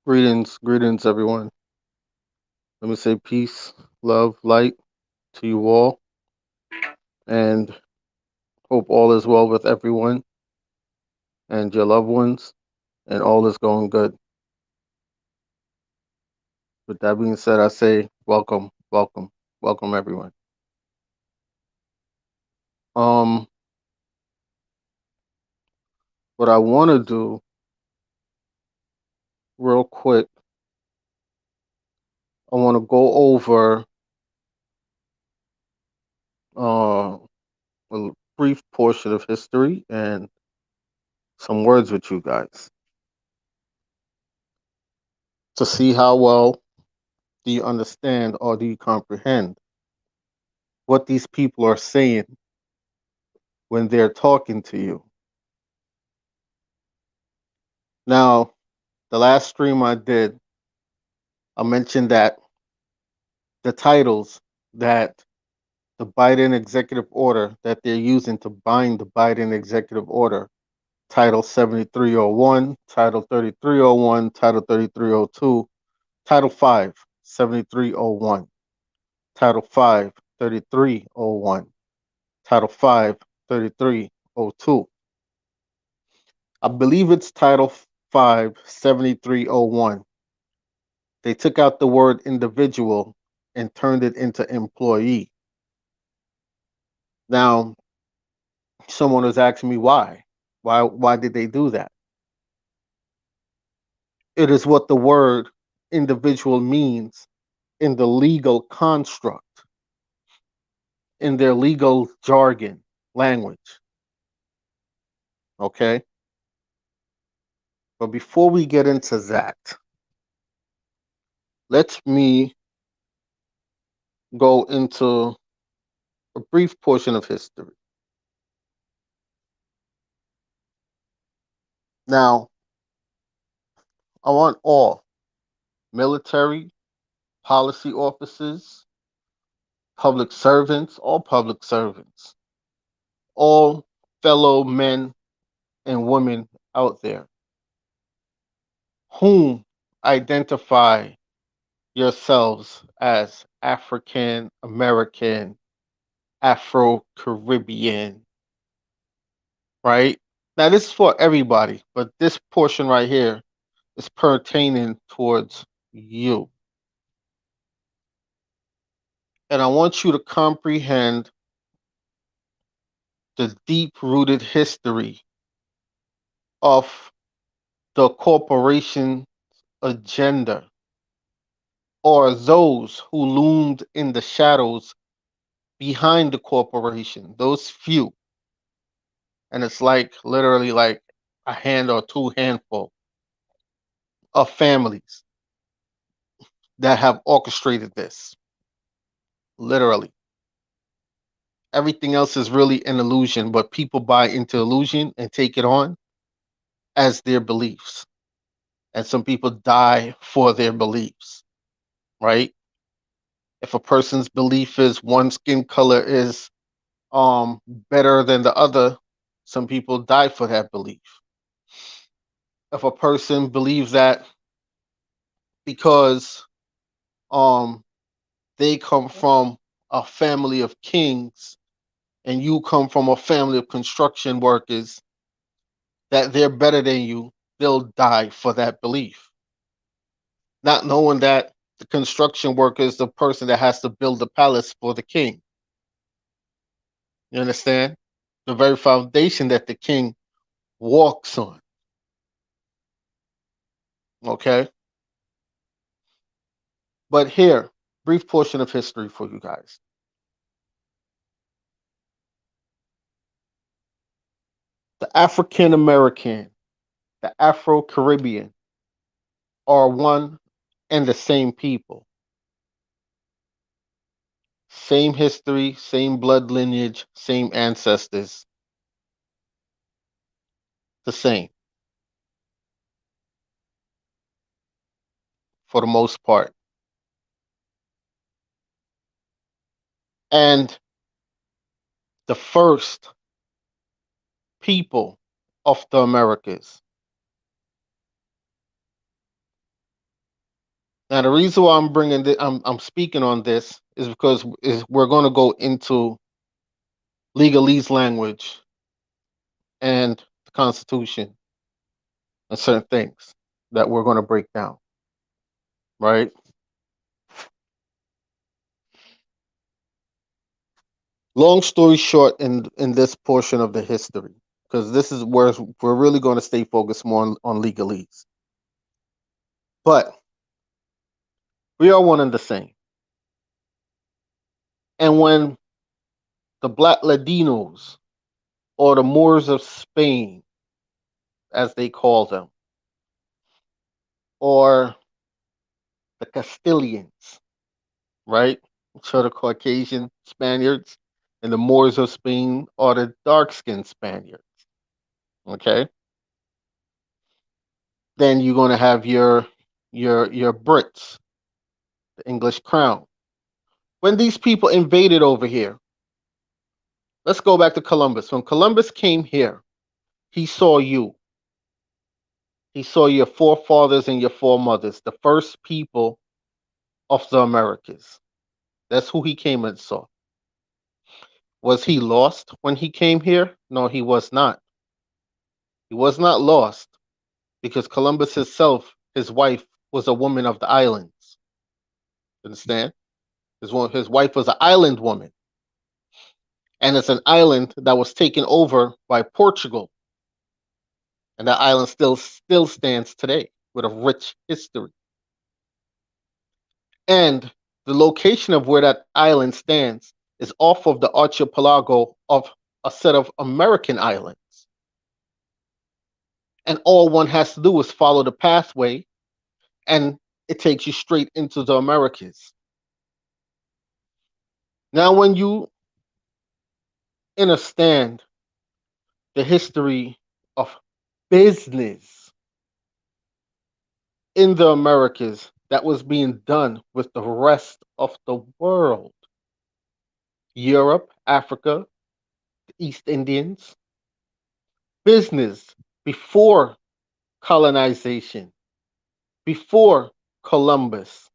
Greetings, everyone. Let me say peace, love, light to you all, and hope all is well with everyone and your loved ones, and all is going good. With that being said, I say welcome, welcome, welcome, everyone. Um, what I want to do real quick, I want to go over uh, a brief portion of history and some words with you guys to see how well do you understand or do you comprehend what these people are saying when they're talking to you. Now, the last stream I did, I mentioned that the titles that the Biden executive order that they're using to bind the Biden executive order, Title 7301, Title 3301, Title 3302, Title 5, 7301, Title 5, 3301, Title 5, 3302. I believe it's Title 5, 7301. They took out the word individual and turned it into employee. Now, someone was asking me why. Why did they do that? It is what the word individual means in the legal construct, in their legal jargon language. Okay? But before we get into that, let me go into a brief portion of history. Now, I want all military, policy officers, public servants, all fellow men and women out there whom identify yourselves as African American, Afro Caribbean, right? Now, this is for everybody, but this portion right here is pertaining towards you. And I want you to comprehend the deep rooted history of the corporation agenda, or those who loomed in the shadows behind the corporation, those few. And it's like literally like a hand or two handful of families that have orchestrated this. Literally. Everything else is really an illusion, but people buy into illusion and take it on as their beliefs. And some people die for their beliefs, right? If a person's belief is one skin color is better than the other, some people die for that belief. If a person believes that because um they come from a family of kings and you come from a family of construction workers, that they're better than you, they'll die for that belief, not knowing that the construction worker is the person that has to build the palace for the king. You understand? The very foundation that the king walks on. Okay? But here, brief portion of history for you guys. The African American, the Afro Caribbean are one and the same people. Same history, same blood lineage, same ancestors, the same for the most part. And the first people of the Americas Now, the reason why I'm speaking on this is because we're going to go into legalese language and the Constitution and certain things that we're going to break down, right? Long story short, in this portion of the history, because this is where we're really going to stay focused more on legalese. But we are one and the same. And when the Black Ladinos, or the Moors of Spain, as they call them, or the Castilians, right? So the Caucasian Spaniards and the Moors of Spain are the dark-skinned Spaniards. Okay, then you're going to have your Brits, the English crown. When these people invaded over here, let's go back to Columbus. When Columbus came here, he saw you. He saw your forefathers and your foremothers, the first people of the Americas. That's who he came and saw. Was he lost when he came here? No, he was not. He was not lost because Columbus himself, his wife, was a woman of the islands. Understand? His wife was an island woman. And it's an island that was taken over by Portugal. And that island still stands today with a rich history. And the location of where that island stands is off of the archipelago of a set of American islands. And all one has to do is follow the pathway, and it takes you straight into the Americas. Now, when you understand the history of business in the Americas that was being done with the rest of the world, Europe, Africa, the East Indians, business before colonization, before Columbus,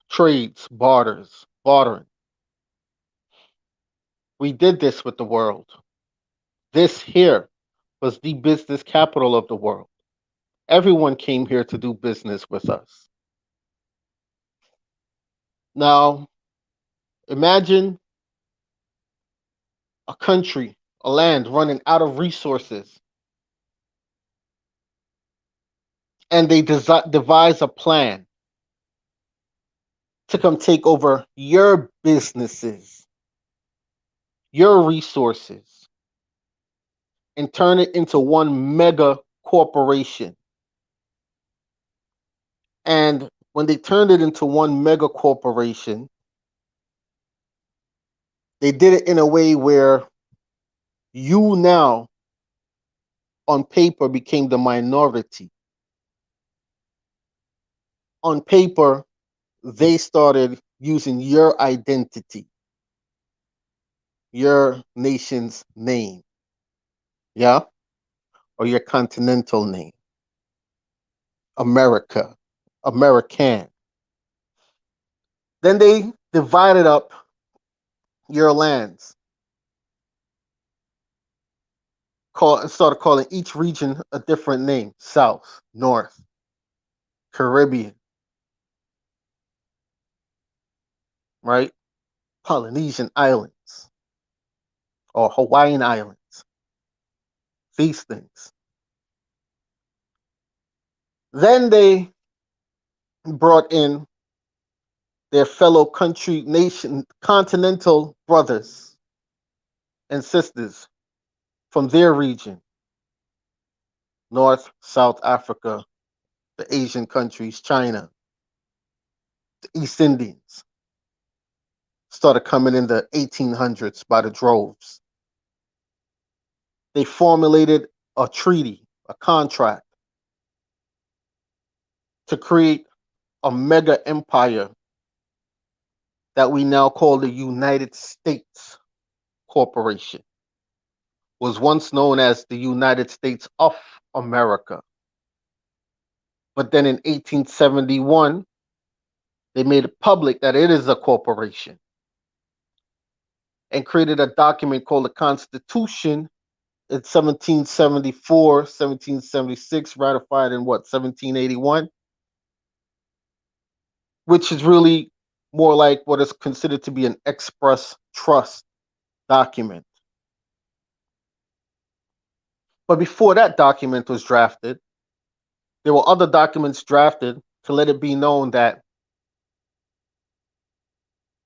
trades, bartering. We did this with the world. This here was the business capital of the world. Everyone came here to do business with us. Now, imagine a country, a land running out of resources, and they devise a plan to come take over your businesses, your resources, and turn it into one mega corporation. And when they turned it into one mega corporation, they did it in a way where you now, on paper, became the minority. On paper, they started using your identity, your nation's name, yeah, or your continental name, America, American. Then they divided up your lands, started calling each region a different name: South, North, Caribbean, right? Polynesian Islands or Hawaiian Islands, these things. Then they brought in their fellow country, nation, continental brothers and sisters from their region: North, South Africa, the Asian countries, China, the East Indians. Started coming in the 1800s by the droves. They formulated a treaty, a contract, to create a mega empire that we now call the United States Corporation. Was once known as the United States of America. But then in 1871, they made it public that it is a corporation and created a document called the Constitution in 1774, 1776, ratified in what, 1781, which is really more like what is considered to be an express trust document. But before that document was drafted, there were other documents drafted to let it be known that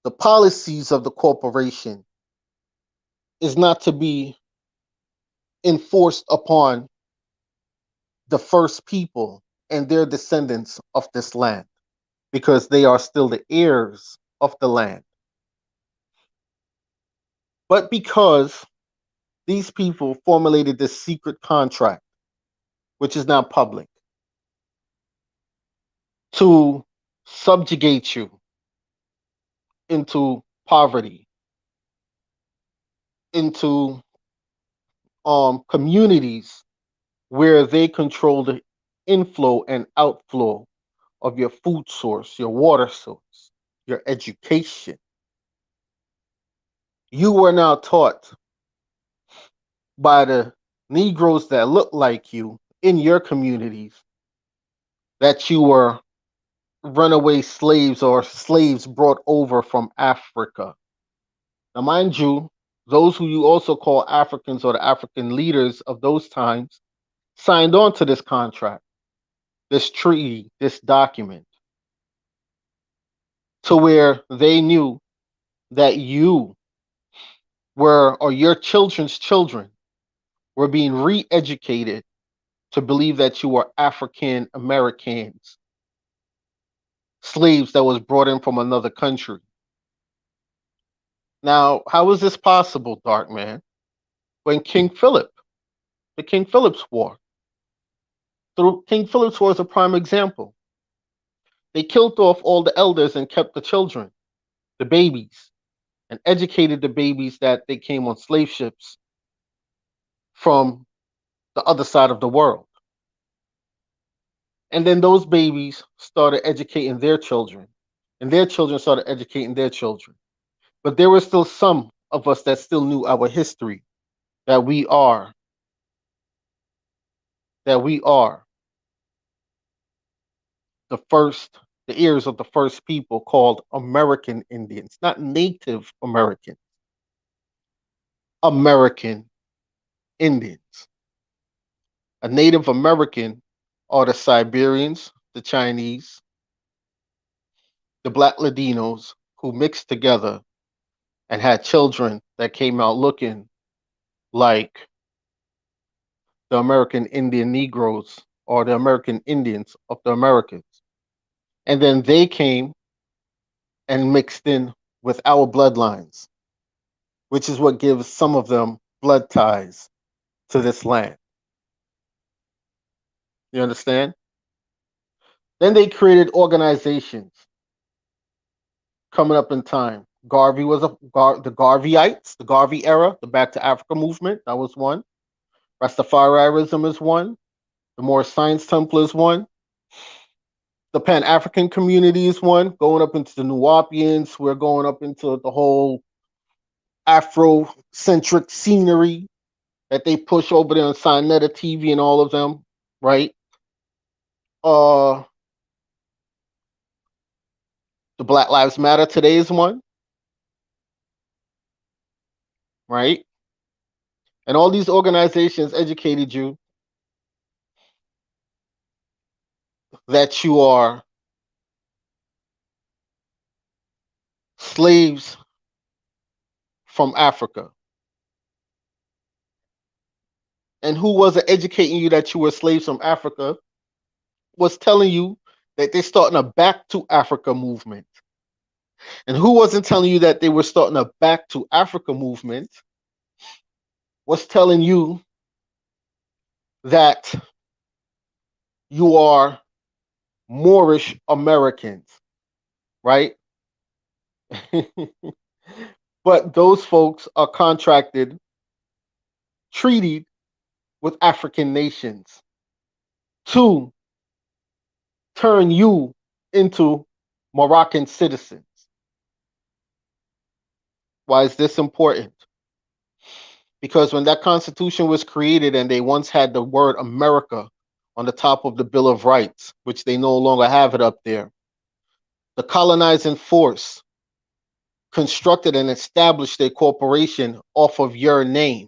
the policies of the corporation is not to be enforced upon the first people and their descendants of this land because they are still the heirs of the land. But because these people formulated this secret contract, which is now public, to subjugate you into poverty, into communities where they control the inflow and outflow of your food source, your water source, your education. You were now taught by the Negroes that look like you in your communities that you were runaway slaves or slaves brought over from Africa. Now, mind you, those who you also call Africans or the African leaders of those times signed on to this contract, this treaty, this document, to where they knew that you were, or your children's children, were being re educated to believe that you were African Americans, slaves that was brought in from another country. Now, how is this possible, Dark Man? When King Philip, the King Philip's War, the King Philip's War is a prime example. They killed off all the elders and kept the children, the babies, and educated the babies that they came on slave ships from the other side of the world. And then those babies started educating their children, and their children started educating their children. But there were still some of us that still knew our history, that we are the first, the heirs of the first people called American Indians, not Native American, American Indians. A Native American are the Siberians, the Chinese, the Black Latinos who mixed together and had children that came out looking like the American Indian Negroes or the American Indians of the Americas. And then they came and mixed in with our bloodlines, which is what gives some of them blood ties to this land. You understand? Then they created organizations coming up in time. Garvey was the Garveyites, the Garvey era, the Back to Africa movement. That was one. Rastafarianism is one. The Moorish Science Temple is one. The Pan African community is one. Going up into the Nuwapians, we're going up into the whole Afrocentric scenery that they push over there on Sinetta TV and all of them, right? Uh, the Black Lives Matter today is one, right? And all these organizations educated you that you are slaves from Africa. And who wasn't educating you that you were slaves from Africa was telling you that they're starting a back to Africa movement. And who wasn't telling you that they were starting a back to Africa movement was telling you that you are Moorish Americans, right? But those folks are contracted, treated with African nations to turn you into Moroccan citizens. Why is this important? Because when that constitution was created and they once had the word America on the top of the Bill of Rights, which they no longer have it up there, the colonizing force constructed and established a corporation off of your name.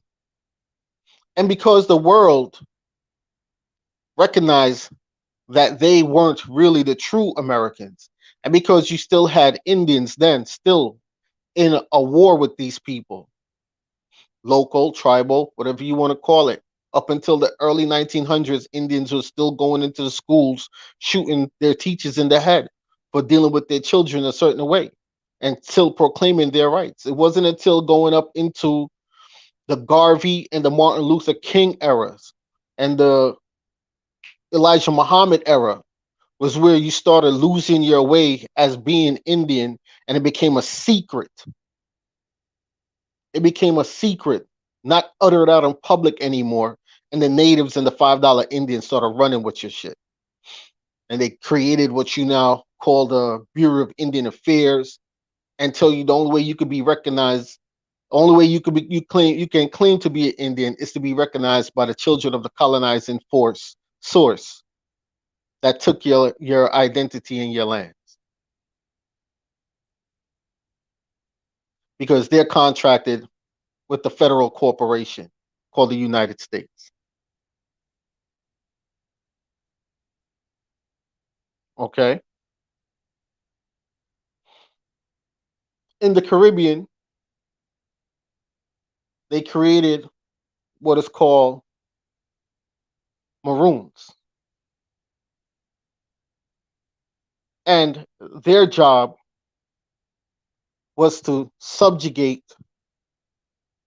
And because the world recognized that they weren't really the true Americans, and because you still had Indians then still in a war with these people, local, tribal, whatever you want to call it. Up until the early 1900s, Indians were still going into the schools, shooting their teachers in the head for dealing with their children a certain way and still proclaiming their rights. It wasn't until going up into the Garvey and the Martin Luther King eras and the Elijah Muhammad era was where you started losing your way as being Indian, and it became a secret. It became a secret, not uttered out in public anymore. And the natives and the $5 Indians started running with your shit. And they created what you now call the Bureau of Indian Affairs and tell you the only way you could be recognized, the only way you can claim to be an Indian is to be recognized by the children of the colonizing force source that took your identity and your lands. Because they're contracted with the federal corporation called the United States. Okay. In the Caribbean, they created what is called Maroons. And their job was to subjugate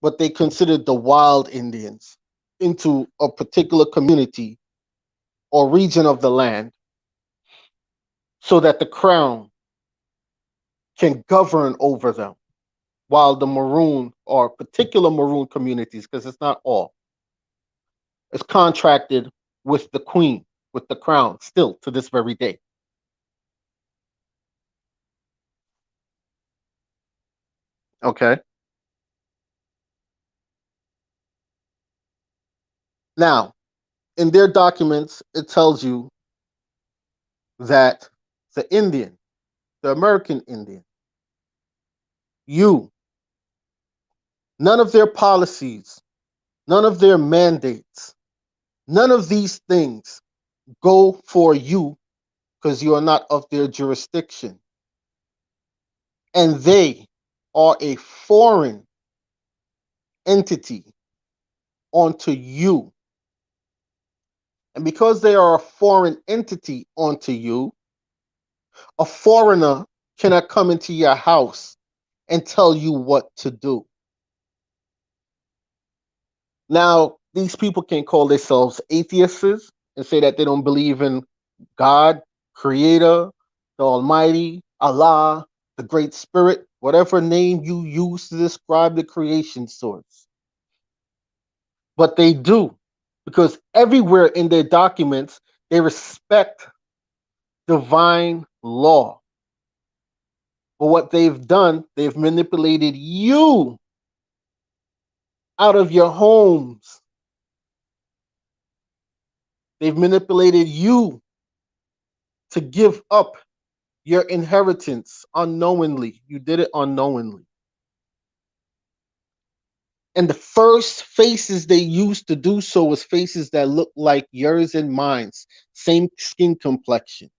what they considered the wild Indians into a particular community or region of the land so that the crown can govern over them, while the Maroon or particular Maroon communities, because it's not all, is contracted with the queen, with the crown, still to this very day. Okay. Now, in their documents, it tells you that the Indian, the American Indian, you, none of their policies, none of their mandates, none of these things go for you because you are not of their jurisdiction. And they are a foreign entity onto you. And because they are a foreign entity onto you, a foreigner cannot come into your house and tell you what to do. Now, these people can call themselves atheists and say that they don't believe in God, Creator, the Almighty, Allah, the Great Spirit, whatever name you use to describe the creation source. But they do, because everywhere in their documents, they respect divine law. But what they've done, they've manipulated you out of your homes. They've manipulated you to give up your inheritance unknowingly. You did it unknowingly. And the first faces they used to do so was faces that looked like yours and mine's, same skin complexion.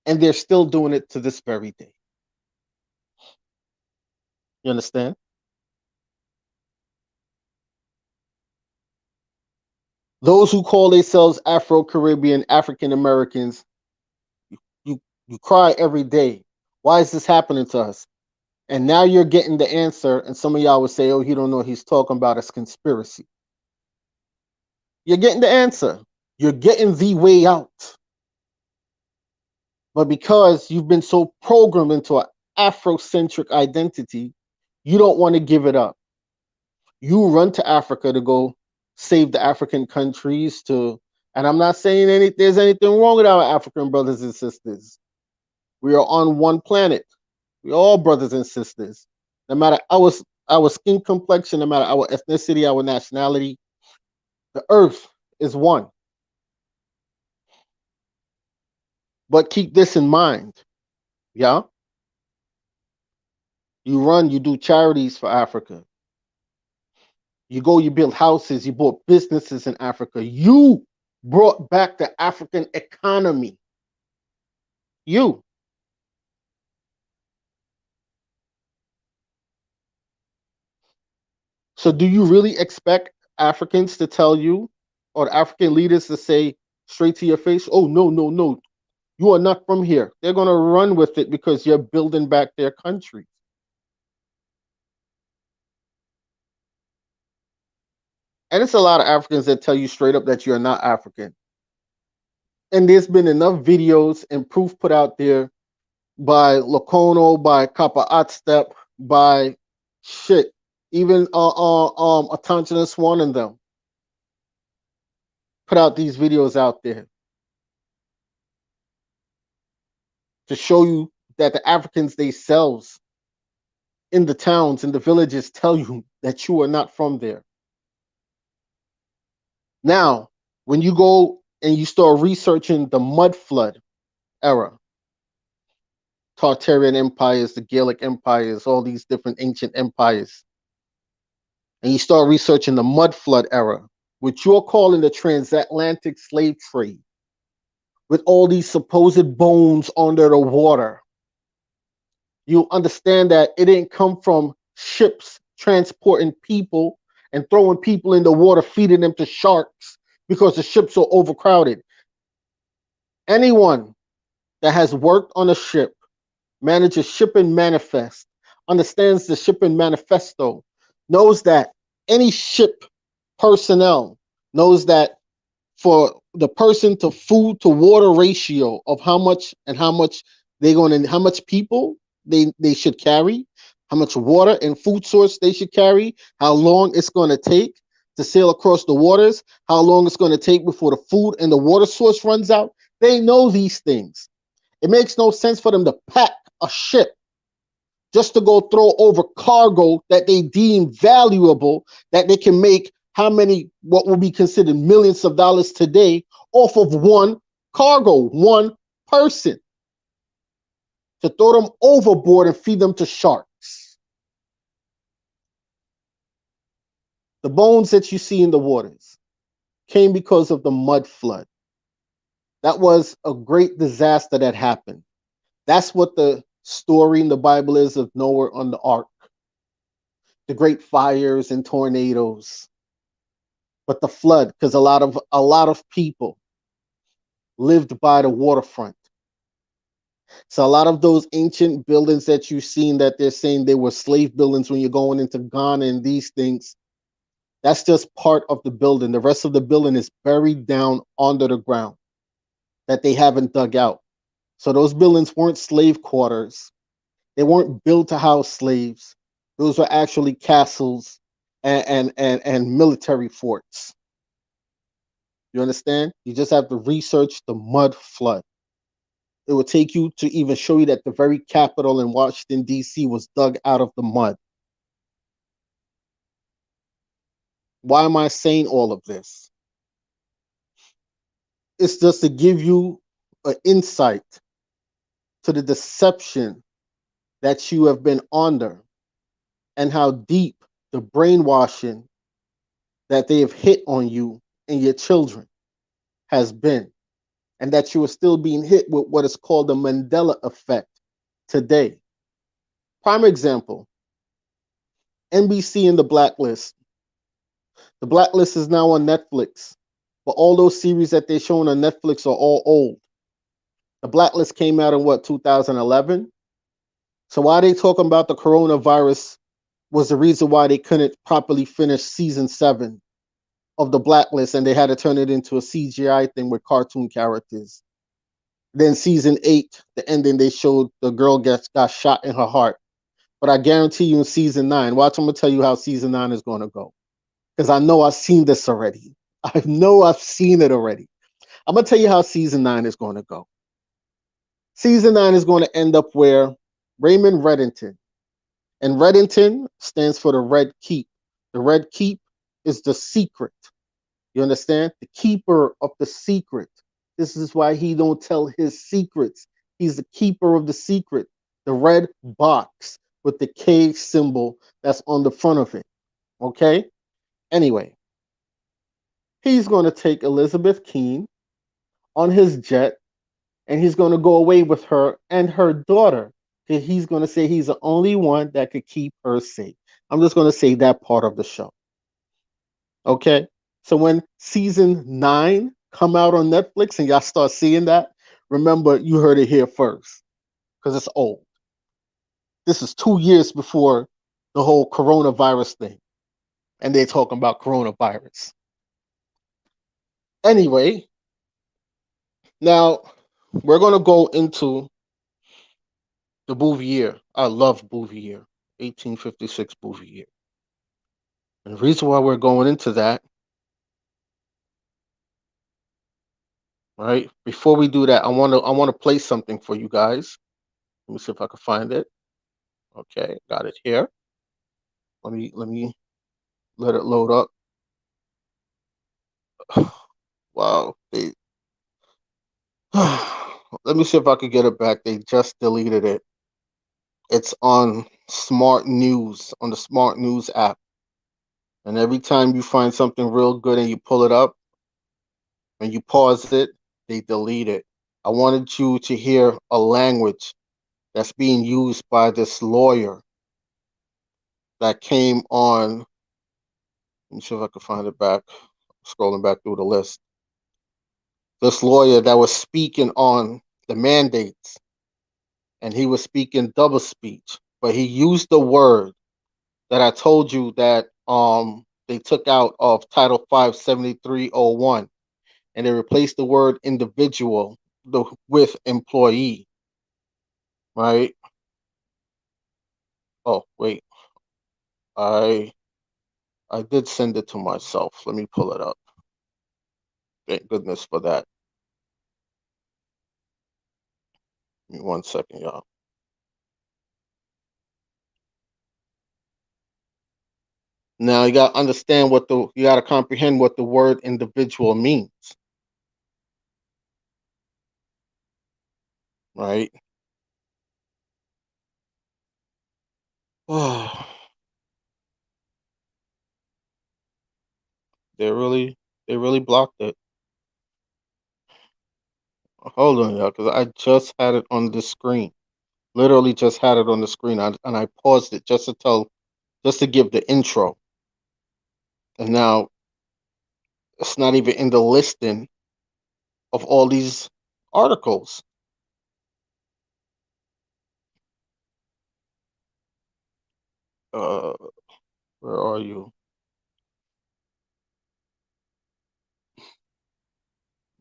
And they're still doing it to this very day. You understand? Those who call themselves Afro-Caribbean, African Americans, you you cry every day. Why is this happening to us? And now you're getting the answer, and some of y'all would say, oh, he don't know what he's talking about, it's conspiracy. You're getting the answer. You're getting the way out. But because you've been so programmed into an Afrocentric identity, you don't want to give it up. You run to Africa to go save the African countries, to And I'm not saying there's anything wrong with our African brothers and sisters. We are on one planet. We're all brothers and sisters. No matter our skin complexion, no matter our ethnicity, our nationality, the earth is one. But keep this in mind. Yeah. You do charities for Africa. You build houses, you bought businesses in Africa. You brought back the African economy. You. So do you really expect Africans to tell you, or African leaders to say straight to your face, oh, no, no, no, you are not from here? They're going to run with it because you're building back their country. And it's a lot of Africans that tell you straight up that you're not African. And there's been enough videos and proof put out there by Lacono, by Kappa Step, by shit, even Attention Swan and them put out these videos out there to show you that the Africans themselves in the towns, in the villages, tell you that you are not from there. Now, when you go and you start researching the mud flood era, Tartarian empires, the Gaelic empires, all these different ancient empires, and you start researching the mud flood era, which you're calling the transatlantic slave trade, with all these supposed bones under the water, you understand that it didn't come from ships transporting people and throwing people in the water, feeding them to sharks because the ships are overcrowded. Anyone that has worked on a ship, manages shipping manifest, understands the shipping manifesto, knows that any ship personnel knows that for the person to food to water ratio of how much they're going to how much people they should carry, how much water and food source they should carry, how long it's going to take to sail across the waters, how long it's going to take before the food and the water source runs out. They know these things. It makes no sense for them to pack a ship just to go throw over cargo that they deem valuable, that they can make how many, what will be considered millions of dollars today off of one cargo, one person, to throw them overboard and feed them to sharks. The bones that you see in the waters came because of the mud flood. That was a great disaster that happened. That's what the story in the Bible is of Noah on the ark, the great fires and tornadoes. But the flood, because a lot of people lived by the waterfront. So a lot of those ancient buildings that you've seen that they're saying they were slave buildings when you're going into Ghana and these things, that's just part of the building. The rest of the building is buried down under the ground that they haven't dug out. So those buildings weren't slave quarters. They weren't built to house slaves. Those were actually castles and military forts. You understand? You just have to research the mud flood. It will take you to even show you that the very capital in Washington, D.C. was dug out of the mud. Why am I saying all of this? It's just to give you an insight to the deception that you have been under and how deep the brainwashing that they have hit on you and your children has been, and that you are still being hit with what is called the Mandela effect today. Prime example, NBC and the Blacklist. The Blacklist is now on Netflix, but all those series that they're showing on Netflix are all old. The Blacklist came out in what, 2011? So why are they talking about the coronavirus was the reason why they couldn't properly finish season 7 of the Blacklist, and they had to turn it into a CGI thing with cartoon characters. Then season 8, the ending, they showed the girl got shot in her heart. But I guarantee you in season 9, watch, I'm going to tell you how season 9 is going to go. Because I know I've seen this already. I know I've seen it already. I'm gonna tell you how season 9 is going to go. Season 9 is going to end up where Raymond Reddington, and Reddington stands for the Red Keep. The Red Keep is the secret. You understand? The keeper of the secret. This is why he don't tell his secrets. He's the keeper of the secret. The red box with the K symbol that's on the front of it. Okay? Anyway, he's going to take Elizabeth Keene on his jet and he's going to go away with her and her daughter. He's going to say he's the only one that could keep her safe. I'm just going to say that part of the show. Okay? So when season 9 come out on Netflix and y'all start seeing that, remember you heard it here first because it's old. This is 2 years before the whole coronavirus thing, and they're talking about coronavirus. Anyway, now we're gonna go into the Bouvier. I love Bouvier, 1856 Bouvier. And the reason why we're going into that, right? Before we do that, I wanna play something for you guys. Let me see if I can find it. Okay, got it here. Let me let it load up. Wow, they let me see if I could get it back. They just deleted it. It's on Smart News, on the Smart News app. And every time you find something real good and you pull it up and you pause it, they delete it. I wanted you to hear a language that's being used by this lawyer that came on. Let me see if I can find it back. Scrolling back through the list. This lawyer that was speaking on the mandates, and he was speaking double speech, but he used the word that I told you that they took out of Title 57301, and they replaced the word individual with employee, right? Oh, wait. I I did send it to myself. Let me pull it up. Thank goodness for that. Give me 1 second, y'all. Now you gotta understand you gotta comprehend what the word individual means, right? Oh, they really they really blocked it. Hold on, y'all, because I just had it on the screen. Literally just had it on the screen, and I paused it just to give the intro. And now it's not even in the listing of all these articles. Uh, where are you?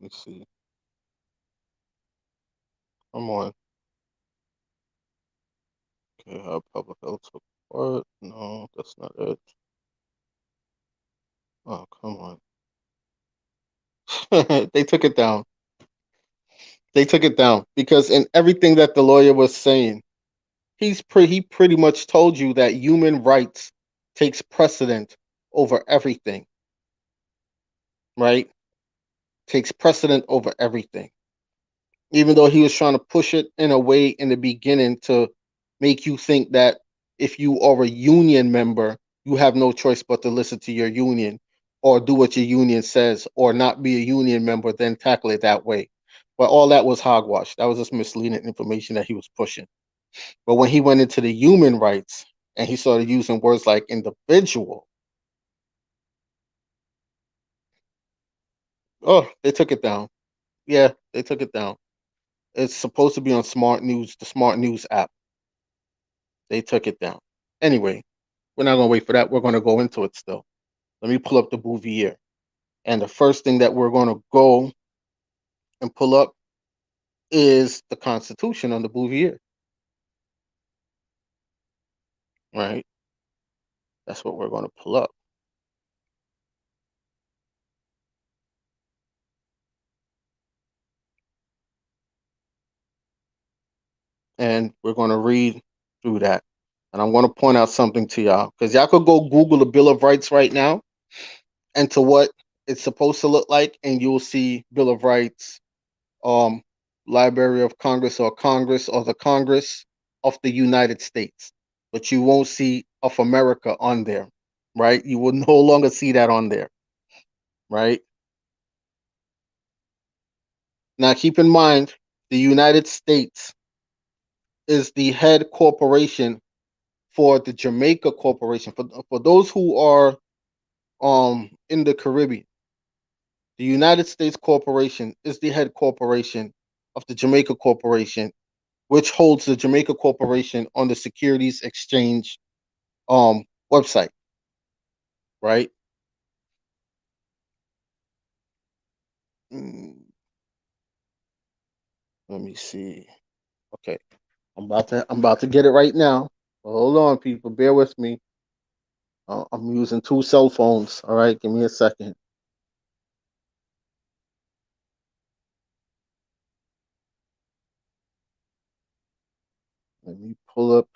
Let me see. Come on. Okay, how public health support? No, that's not it. Oh, come on. They took it down. They took it down because in everything that the lawyer was saying, he pretty much told you that human rights takes precedent over everything, right? Takes precedent over everything. Even though he was trying to push it in a way in the beginning to make you think that if you are a union member, you have no choice but to listen to your union or do what your union says or not be a union member, then tackle it that way. But all that was hogwash. That was just misleading information that he was pushing. But when he went into the human rights and he started using words like individual, oh, they took it down. Yeah, they took it down. It's supposed to be on Smart News, the Smart News app. They took it down. Anyway, we're not going to wait for that. We're going to go into it still. Let me pull up the Bouvier. And the first thing that we're going to go and pull up is the Constitution on the Bouvier. Right? That's what we're going to pull up. and we're going to read through that. And I'm going to point out something to y'all because y'all could go Google the Bill of Rights right now and to what it's supposed to look like, and you'll see Bill of Rights, um, Library of Congress or the Congress of the United States, but you won't see of America on there, right? You will no longer see that on there, right? Now, keep in mind, the United States is the head corporation for the Jamaica Corporation. For those who are in the Caribbean, the United States Corporation is the head corporation of the Jamaica Corporation, which holds the Jamaica Corporation on the Securities Exchange website, right? Mm, let me see. Okay, I'm about to get it right now. Hold on, people. Bear with me. I'm using two cell phones. All right, give me a second. Let me pull up.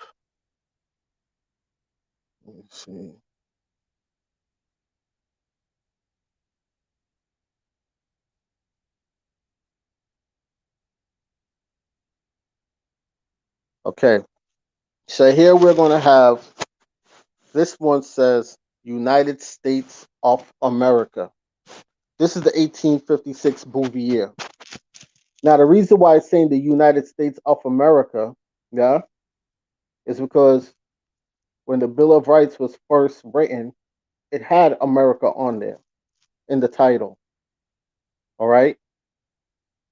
Let me see. Okay, so here we're gonna have this one says United States of America. This is the 1856 Bouvier. Now, the reason why it's saying the United States of America, yeah, is because when the Bill of Rights was first written, it had America on there in the title. All right.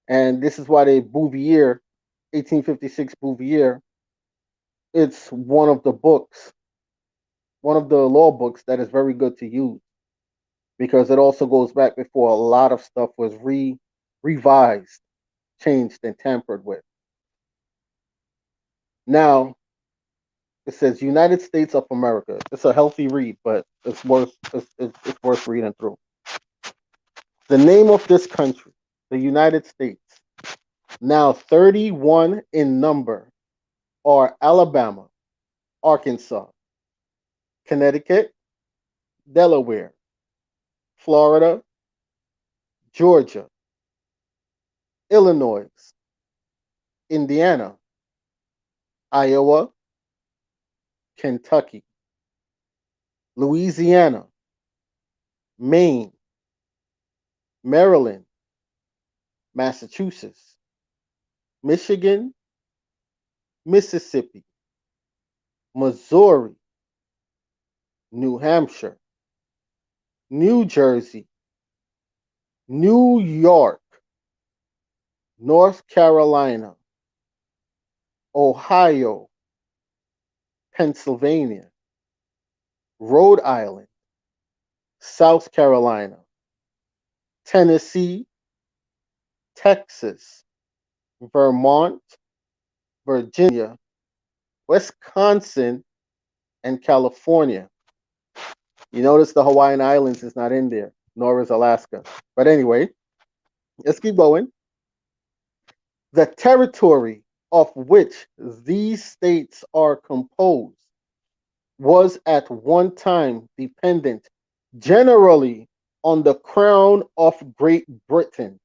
And this is why they Bouvier, 1856 Bouvier, it's one of the books, one of the law books that is very good to use because it also goes back before a lot of stuff was revised, changed, and tampered with. Now, it says United States of America. It's a healthy read, but it's worth reading through. The name of this country, the United States, now 31 in number, are Alabama, Arkansas, Connecticut, Delaware, Florida, Georgia, Illinois, Indiana, Iowa, Kentucky, Louisiana, Maine, Maryland, Massachusetts, Michigan, Mississippi, Missouri, New Hampshire, New Jersey, New York, North Carolina, Ohio, Pennsylvania, Rhode Island, South Carolina, Tennessee, Texas, Vermont, Virginia, Wisconsin, and California. You notice the Hawaiian Islands is not in there, nor is Alaska. But anyway, let's keep going. The territory of which these states are composed was at one time dependent generally on the Crown of Great Britain,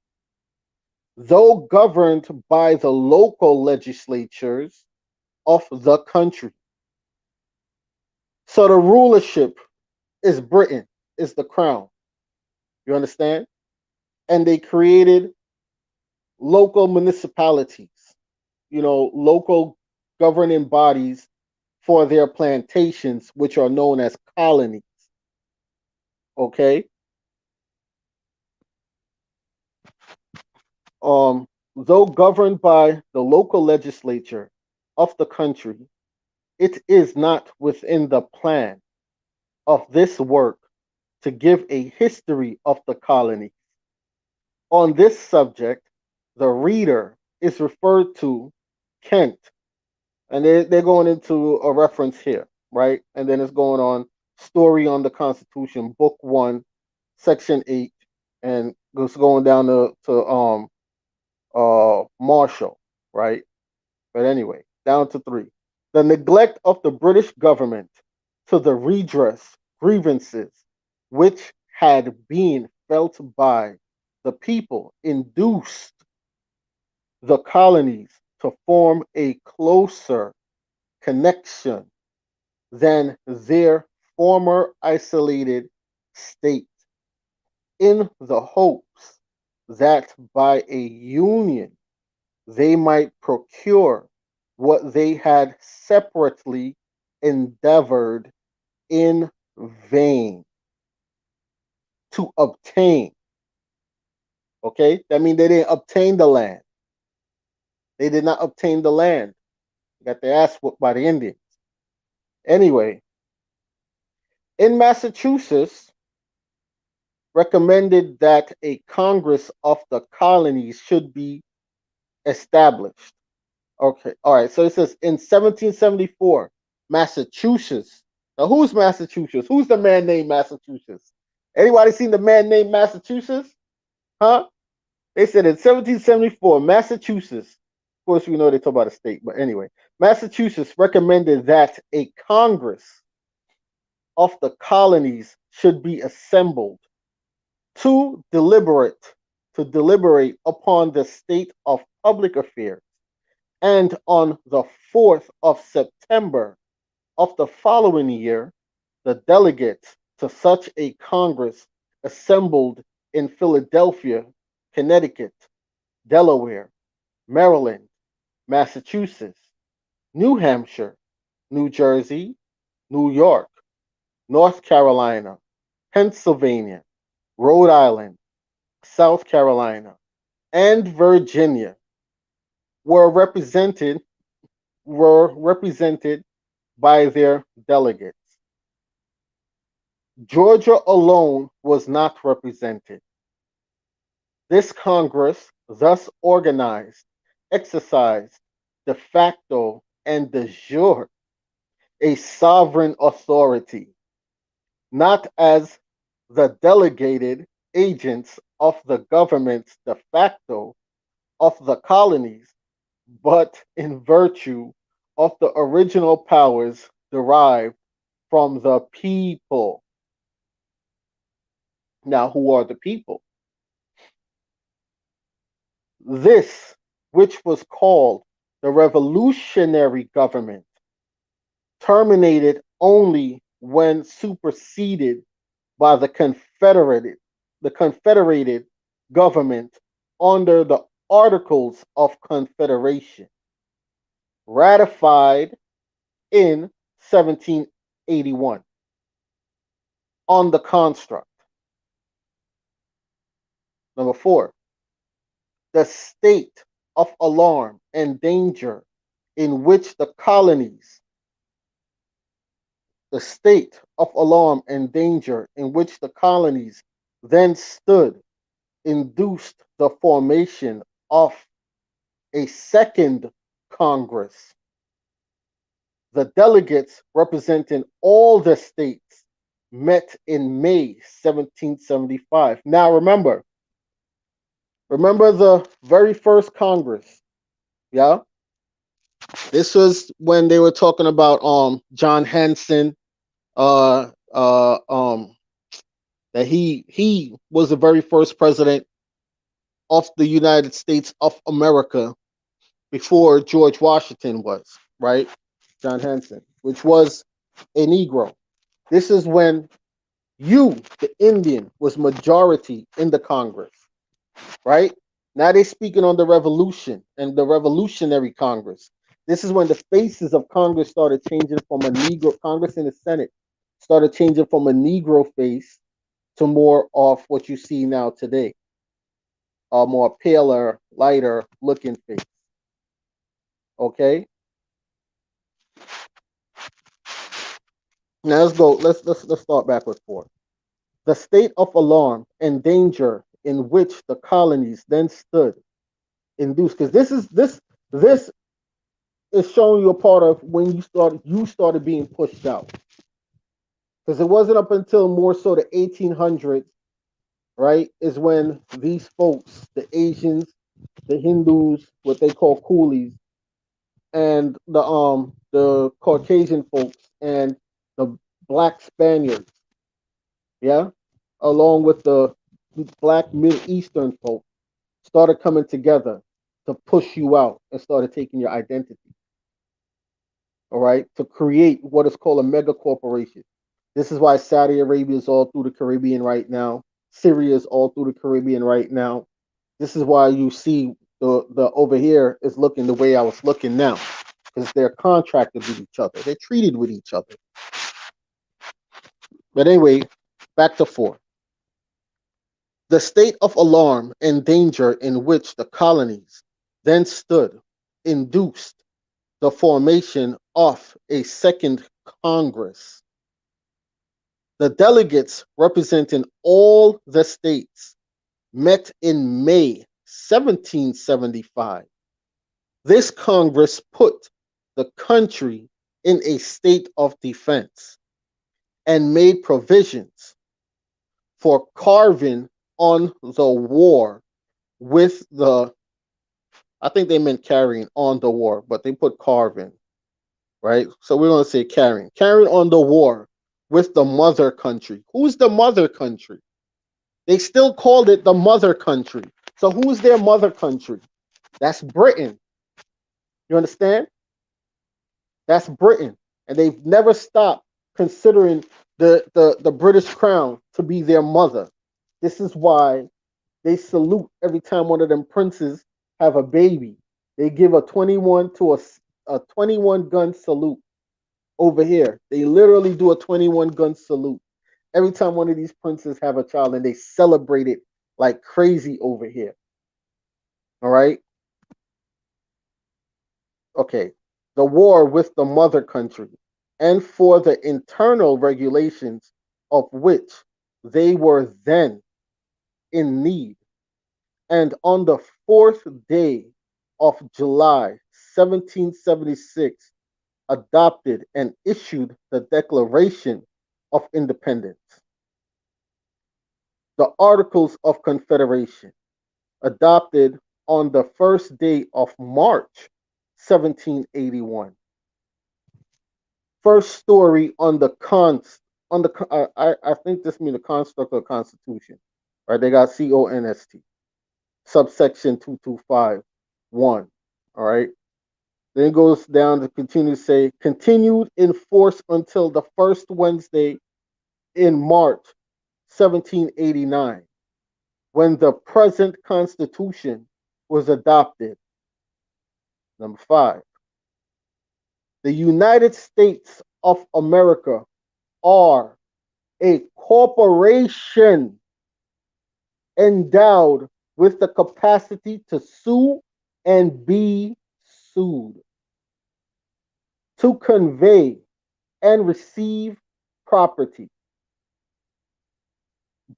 though governed by the local legislatures of the country. So the rulership is Britain, is the crown. You understand? And they created local municipalities, local governing bodies for their plantations, which are known as colonies. Okay. Though governed by the local legislature of the country, it is not within the plan of this work to give a history of the colony. On this subject, the reader is referred to Kent, and they're going into a reference here, right? And then it's going on Story on the Constitution, Book 1, Section 8, and it's going down to Marshall, right? But anyway, down to three. The neglect of the British government to the redress grievances which had been felt by the people induced the colonies to form a closer connection than their former isolated state in the hopes that by a union they might procure what they had separately endeavored in vain to obtain. Okay? That means they didn't obtain the land. They did not obtain the land. They got their ass whooped by the Indians. Anyway, in Massachusetts, recommended that a Congress of the colonies should be established. Okay, all right. So it says in 1774, Massachusetts. Now, who's Massachusetts? Who's the man named Massachusetts? Anybody seen the man named Massachusetts? Huh? They said in 1774, Massachusetts. Of course, we know they talk about a state, but anyway, Massachusetts recommended that a Congress of the colonies should be assembled to deliberate upon the state of public affairs, and on the 4th of September of the following year, the delegates to such a Congress assembled in Philadelphia, Connecticut, Delaware, Maryland, Massachusetts, New Hampshire, New Jersey, New York, North Carolina, Pennsylvania, Rhode Island, South Carolina, and Virginia were represented were represented by their delegates. Georgia alone was not represented. This Congress, thus organized, exercised de facto and de jure a sovereign authority, not as the delegated agents of the governments de facto of the colonies, but in virtue of the original powers derived from the people. Now, who are the people? This, which was called the revolutionary government, terminated only when superseded by the confederated government under the Articles of Confederation, ratified in 1781 on the construct. Number four, the state of alarm and danger in which the colonies, the state of alarm and danger in which the colonies then stood, induced the formation of a second Congress. The delegates representing all the states met in May 1775. Now remember the very first Congress. Yeah? This was when they were talking about John Hanson, uh uh um that he was the very first president of the United States of America before George Washington was, right? John Hanson, which was a Negro. This is when the Indian, was majority in the Congress, right? Now they're speaking on the revolution and the Revolutionary Congress. This is when the faces of Congress started changing from a Negro, Congress and the Senate started changing from a Negro face to more of what you see now today, a more paler, lighter looking face. Okay? Now let's go. Let's start back with four. The state of alarm and danger in which the colonies then stood induced, because this is showing you a part of when you started being pushed out. Because it wasn't up until more so the 1800s, right, is when these folks, the Asians, the Hindus, what they call coolies, and the Caucasian folks and the black Spaniards, yeah, along with the black Middle Eastern folks, started coming together to push you out and started taking your identity. All right, to create what is called a mega corporation. This is why Saudi Arabia is all through the Caribbean right now. Syria is all through the Caribbean right now. This is why you see the over here is looking the way I was looking now, because they're contracted with each other. They're treated with each other. But anyway, back to four. The state of alarm and danger in which the colonies then stood induced the formation of a second Congress. The delegates representing all the states met in May 1775. This Congress put the country in a state of defense and made provisions for carving on the war with the, I think they meant carrying on the war, but they put carving, right? So we're going to say carrying on the war with the mother country. Who's the mother country? They still called it the mother country. So who's their mother country? That's Britain. You understand? That's Britain. And they've never stopped considering the British crown to be their mother. This is why they salute every time one of them princes have a baby. They give a 21 to a 21 gun salute over here. They literally do a 21 gun salute every time one of these princes have a child, and they celebrate it like crazy over here. All right. Okay. The war with the mother country, and for the internal regulations of which they were then in need. And on the fourth day of July 1776, adopted and issued the Declaration of Independence. The Articles of Confederation, adopted on the first day of March 1781. First story on the I think this means the construct of the Constitution, right? They got CONST, subsection 2251. All right. Then it goes down to continue to say continued in force until the first Wednesday in March 1789, when the present Constitution was adopted. Number 5. The United States of America are a corporation endowed with the capacity to sue and be sued, to convey and receive property.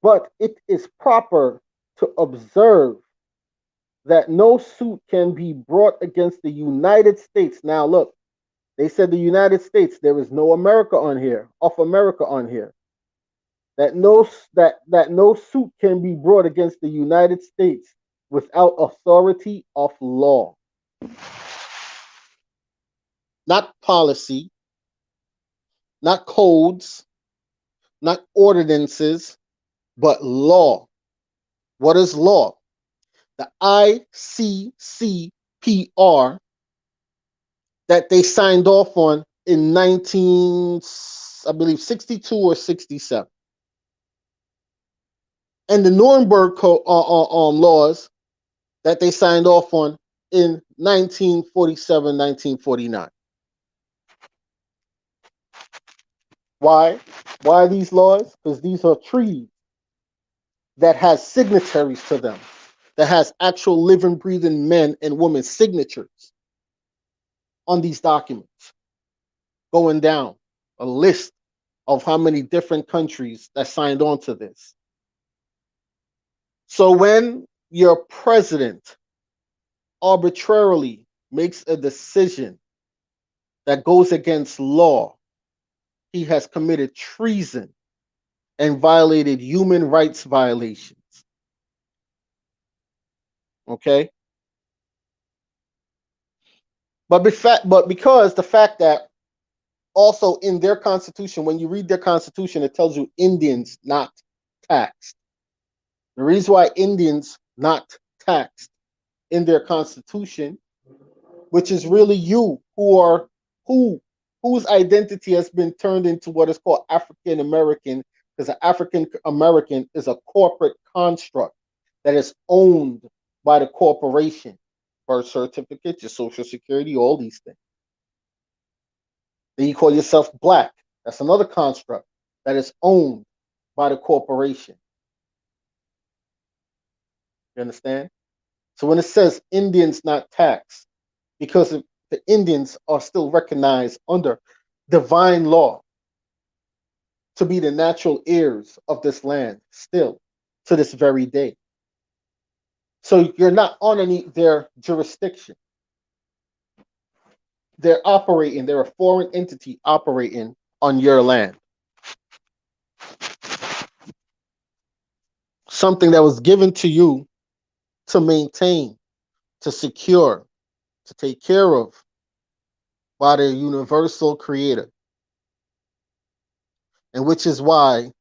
But it is proper to observe that no suit can be brought against the United States. Now, look, they said the United States. There is no America on here, of America on here. That no suit can be brought against the United States without authority of law. Not policy, not codes, not ordinances, but law. What is law? The ICCPR that they signed off on in 62 or 67. And the Nuremberg laws that they signed off on in 1947, 1949. Why? Why these laws? Because these are treaties that has signatories to them, that has actual living, breathing men and women's signatures on these documents, going down a list of how many different countries that signed on to this. So when your president arbitrarily makes a decision that goes against law, he has committed treason and violated human rights violations. Okay? but because the fact that also in their constitution, when you read their constitution, it tells you Indians not taxed. The reason why Indians not taxed in their constitution, which is really you who are who whose identity has been turned into what is called African American, because an African American is a corporate construct that is owned by the corporation. Birth certificate, your social security, all these things. Then you call yourself black. That's another construct that is owned by the corporation. You understand? So when it says Indians not taxed, because the Indians are still recognized under divine law to be the natural heirs of this land, still to this very day. So you're not on any their jurisdiction. They're a foreign entity operating on your land. Something that was given to you to maintain, to secure, to take care of by the universal creator. And which is why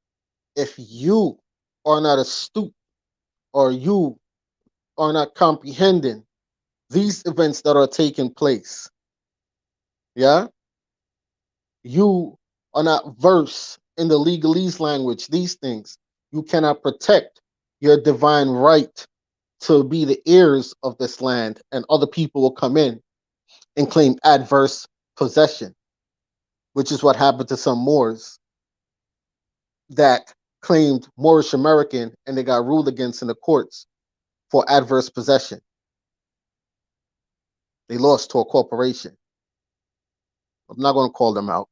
if you are not astute or you are not comprehending these events that are taking place, yeah, you are not versed in the legalese language, these things, you cannot protect your divine right to be the heirs of this land, and other people will come in and claim adverse possession, which is what happened to some Moors that claimed Moorish American and they got ruled against in the courts for adverse possession. They lost to a corporation. I'm not going to call them out.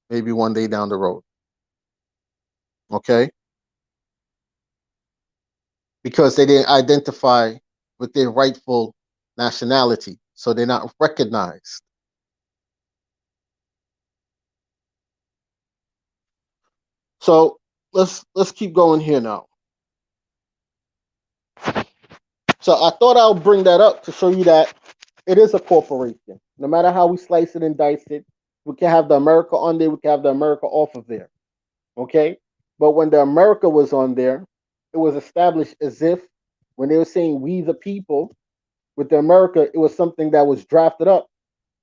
Maybe one day down the road. Okay? Because they didn't identify with their rightful nationality. So they're not recognized. So let's keep going here now. So I thought I'll bring that up to show you that it is a corporation. No matter how we slice it and dice it, we can have the America on there, we can have the America off of there. Okay? But when the America was on there, it was established as if when they were saying we the people, with the America, it was something that was drafted up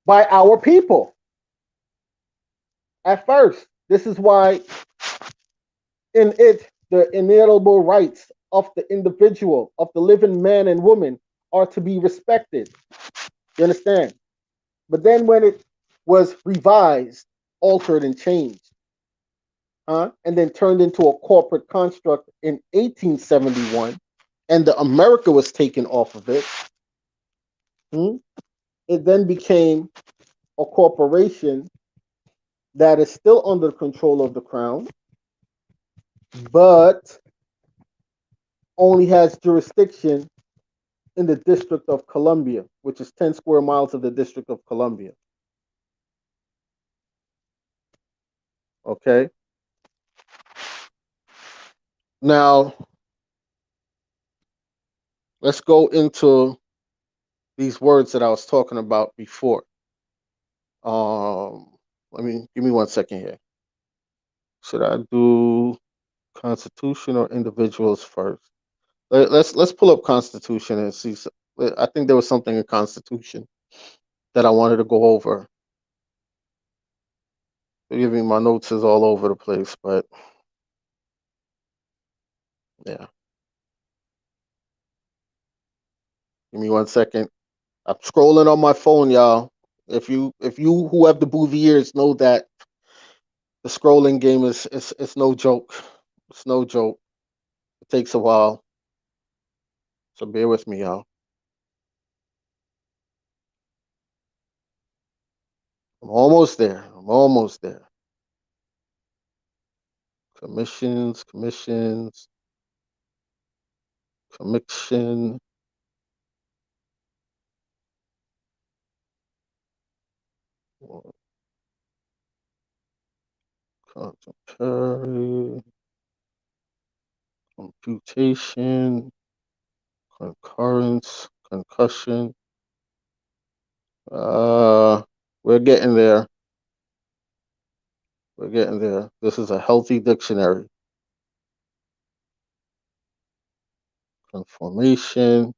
by our people at first. This is why in it, the inalienable rights of the individual, of the living man and woman, are to be respected. You understand? But then when it was revised, altered, and changed, and then turned into a corporate construct in 1871, and the America was taken off of it, it then became a corporation that is still under control of the crown, but only has jurisdiction in the District of Columbia, which is 10 square miles of the District of Columbia. Okay. Now, let's go into these words that I was talking about before. Give me 1 second here. Should I do Constitution or individuals first? Let's pull up Constitution and see. I think there was something in Constitution that I wanted to go over. Forgive me, my notes is all over the place, but yeah. Give me 1 second. I'm scrolling on my phone, y'all. If you who have the Bouviers know that the scrolling game is it's no joke. It's no joke. It takes a while. So bear with me, y'all. I'm almost there. I'm almost there. Commissions, commission. Contemporary, computation, concurrence, concussion, Uh, we're getting there. We're getting there. This is a healthy dictionary. Conformation.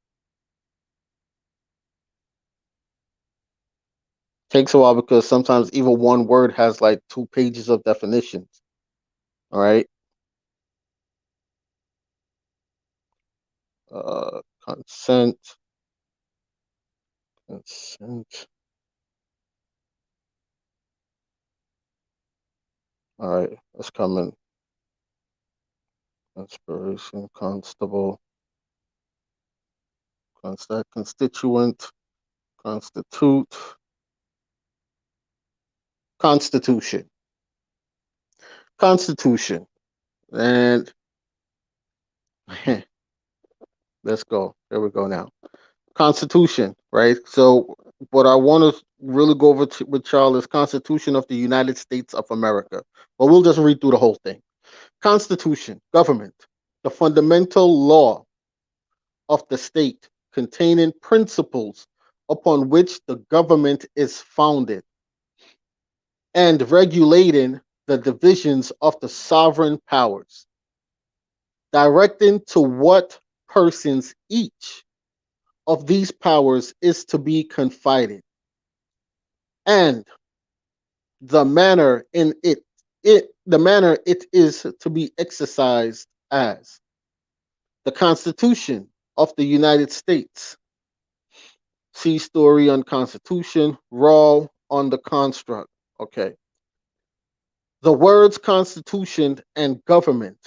Takes a while because sometimes even one word has like 2 pages of definitions. All right. Consent. Consent. All right. Let's come in. Conspiration. Constable. Constituent. Constitute. Constitution. Constitution. And let's go. There we go now. Constitution, right? So what I want to really go over with Charles is Constitution of the United States of America. But we'll just read through the whole thing. Constitution, government, the fundamental law of the state containing principles upon which the government is founded and regulating the divisions of the sovereign powers, directing to what persons each of these powers is to be confided, and the manner in the manner it is to be exercised as the Constitution of the United States. See story on Constitution, raw on the construct. Okay. The words Constitution and government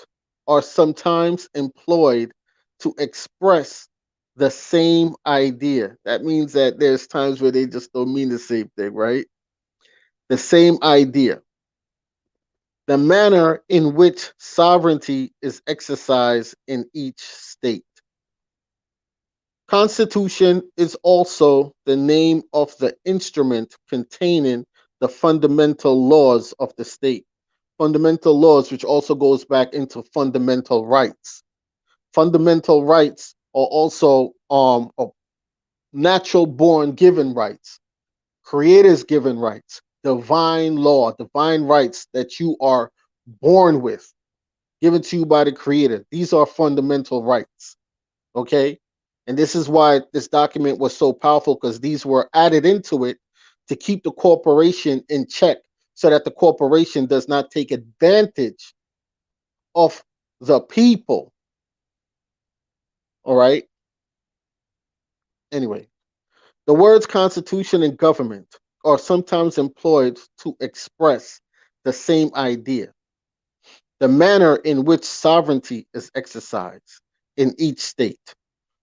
are sometimes employed to express the same idea. That means that there's times where they just don't mean the same thing, right? The same idea. The manner in which sovereignty is exercised in each state. Constitution is also the name of the instrument containing the fundamental laws of the state. Fundamental laws, which also goes back into fundamental rights. Fundamental rights are also natural born given rights, creators given rights, divine law, divine rights that you are born with, given to you by the creator. These are fundamental rights. Okay. And this is why this document was so powerful, because these were added into it to keep the corporation in check so that the corporation does not take advantage of the people. All right. Anyway, the words constitution and government are sometimes employed to express the same idea, the manner in which sovereignty is exercised in each state.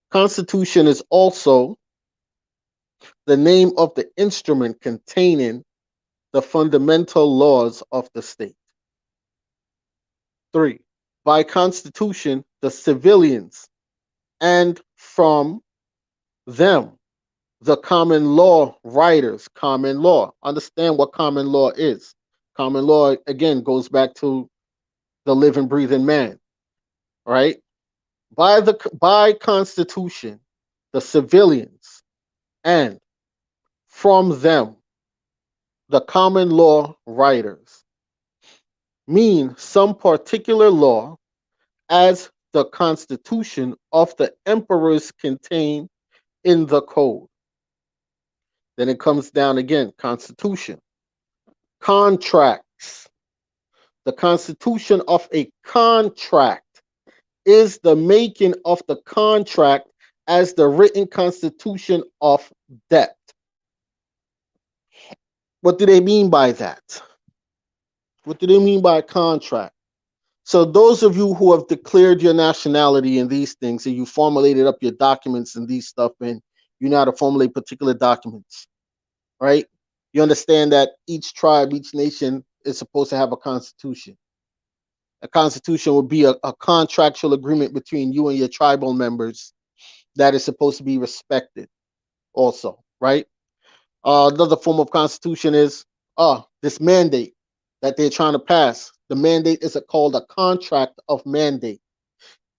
Constitution is also the name of the instrument containing the fundamental laws of the state. 3. By constitution, the civilians, and from them, the common law writers. Common law. Understand what common law is. Common law, again, goes back to the living, breathing man, right? By constitution, the civilians, and from them, the common law writers, mean some particular law as the constitution of the emperors contained in the code. Then it comes down again, constitution. Contracts. The constitution of a contract is the making of the contract as the written constitution of debt. What do they mean by that? What do they mean by contract? So those of you who have declared your nationality in these things, and you formulated up your documents and these stuff, and you know how to formulate particular documents, right? You understand that each tribe, each nation is supposed to have a constitution. A constitution would be a contractual agreement between you and your tribal members that is supposed to be respected also, right? Another form of constitution is this mandate that they're trying to pass. The mandate is called a contract of mandate.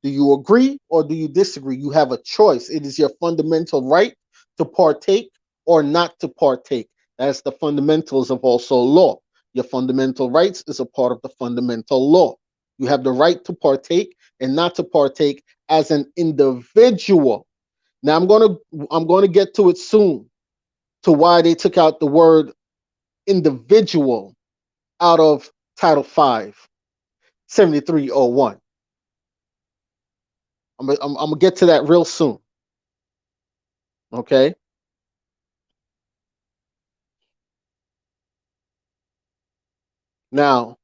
Do you agree or do you disagree? You have a choice. It is your fundamental right to partake or not to partake. That's the fundamentals of also law. Your fundamental rights is a part of the fundamental law. You have the right to partake and not to partake as an individual. Now I'm gonna get to it soon to why they took out the word individual out of Title 5, 7301. I'm gonna get to that real soon. Okay. Now,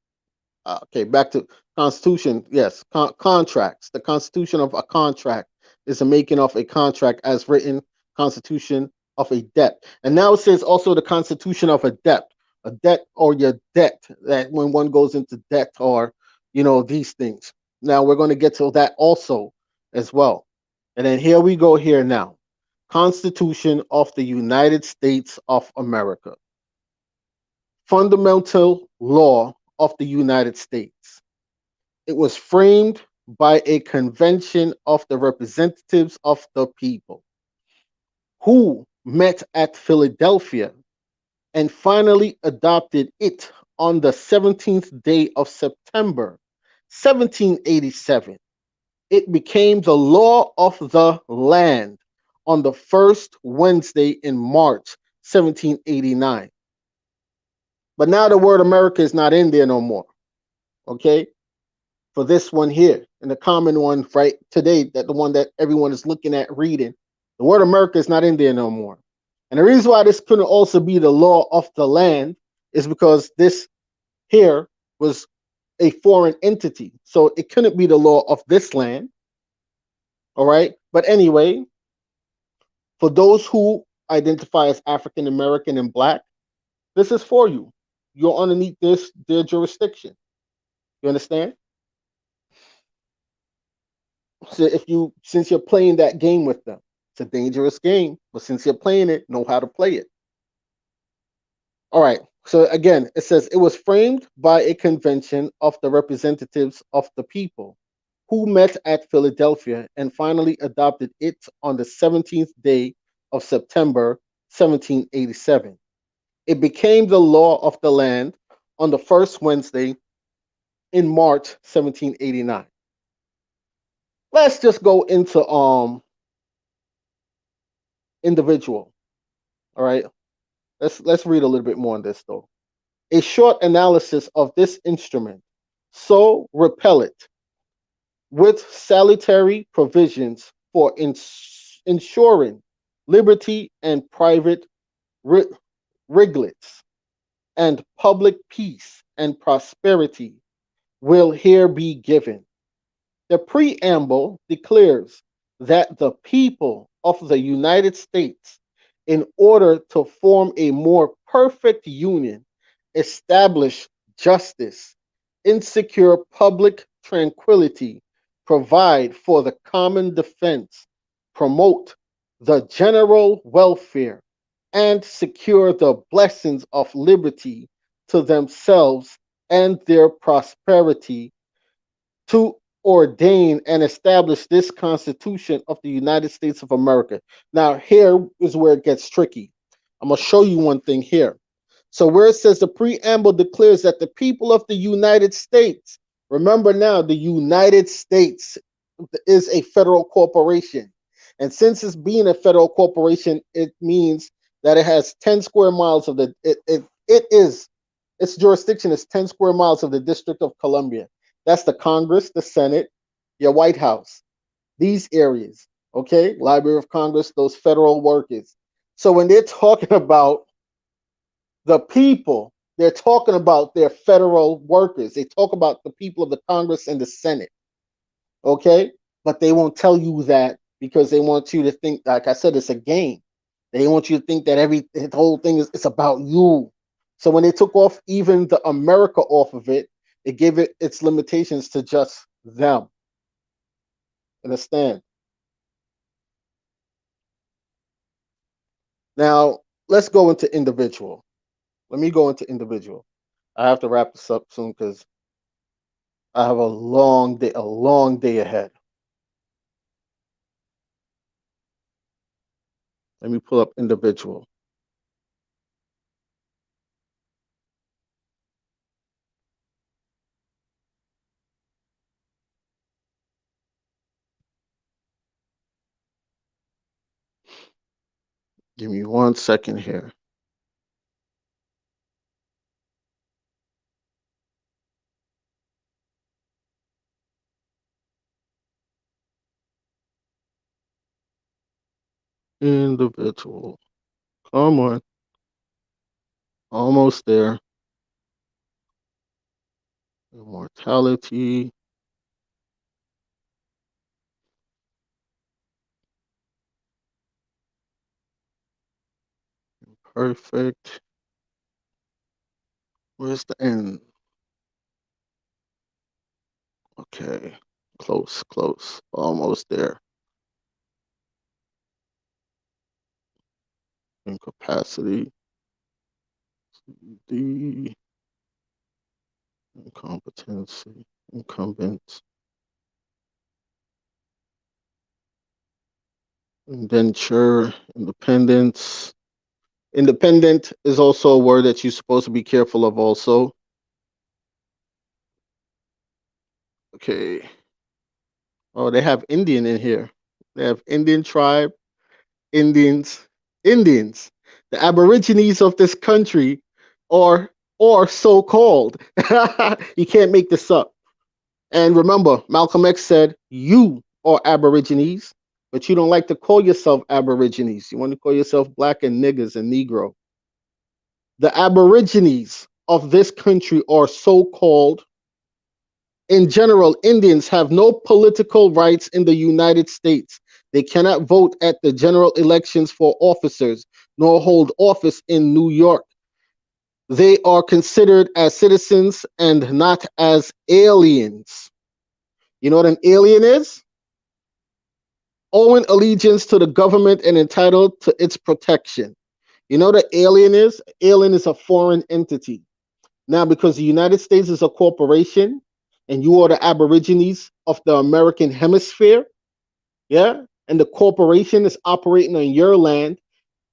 okay, back to Constitution. Yes, contracts. The Constitution of a contract is the making of a contract as written. Constitution of a debt, and now it says also the Constitution of a debt or your debt. That when one goes into debt or these things. Now we're going to get to that also as well, and then here we go here now. Constitution of the United States of America. Fundamental law of the United States. It was framed by a convention of the representatives of the people who met at Philadelphia and finally adopted it on the 17th day of September 1787. It became the law of the land on the first Wednesday in March 1789. But now the word America is not in there no more. Okay? For this one here, and the common one right today, that the one that everyone is looking at reading, the word America is not in there no more. And the reason why this couldn't also be the law of the land is because this here was a foreign entity. So it couldn't be the law of this land. All right. But anyway, for those who identify as African American and Black, this is for you. You're underneath their jurisdiction. You understand? So since you're playing that game with them, it's a dangerous game, but since you're playing it, know how to play it. All right. So again, it says it was framed by a convention of the representatives of the people who met at Philadelphia and finally adopted it on the 17th day of September 1787. It became the law of the land on the first Wednesday in March 1789. Let's just go into individual. All right. Let's read a little bit more on this though. A short analysis of this instrument, so repellent, with salutary provisions for ensuring liberty and private wriglets and public peace and prosperity, will here be given. The preamble declares that the people of the United States, in order to form a more perfect union, establish justice, insecure public tranquility, provide for the common defense, promote the general welfare, and secure the blessings of liberty to themselves and their prosperity, to ordain and establish this Constitution of the United States of America. Now, here is where it gets tricky. I'm going to show you one thing here. So, where it says the preamble declares that the people of the United States, remember now, the United States is a federal corporation. And since it's being a federal corporation, it means that it has 10 square miles of its jurisdiction is 10 square miles of the District of Columbia. That's the Congress, the Senate, your White House, these areas, okay? Library of Congress, those federal workers. So when they're talking about the people, they're talking about their federal workers. They talk about the people of the Congress and the Senate, okay? But they won't tell you that because they want you to think, like I said, it's a game. They want you to think that the whole thing is it's about you. So when they took off even the America off of it, it gave it its limitations to just them. Understand? Now, let's go into individual. Let me go into individual. I have to wrap this up soon because I have a long day ahead. Let me pull up individual. Give me 1 second here. Individual. Come on. Almost there. Immortality. Perfect. Where's the end? Okay. Close, close. Almost there. Incapacity. The incompetency. Incumbent. Indenture. Independence. Independent is also a word that you're supposed to be careful of also. Okay. Oh, they have Indian in here. They have Indian tribe, Indians, Indians. The Aborigines of this country are so called. You can't make this up. And remember, Malcolm X said, you are Aborigines, but you don't like to call yourself Aborigines. You want to call yourself black and niggers and Negro. The Aborigines of this country are so called. In general, Indians have no political rights in the United States. They cannot vote at the general elections for officers, nor hold office in New York. They are considered as citizens and not as aliens. You know what an alien is? Owing allegiance to the government and entitled to its protection. You know what an alien is? Alien is a foreign entity. Now, because the United States is a corporation and you are the Aborigines of the American hemisphere, yeah, and the corporation is operating on your land,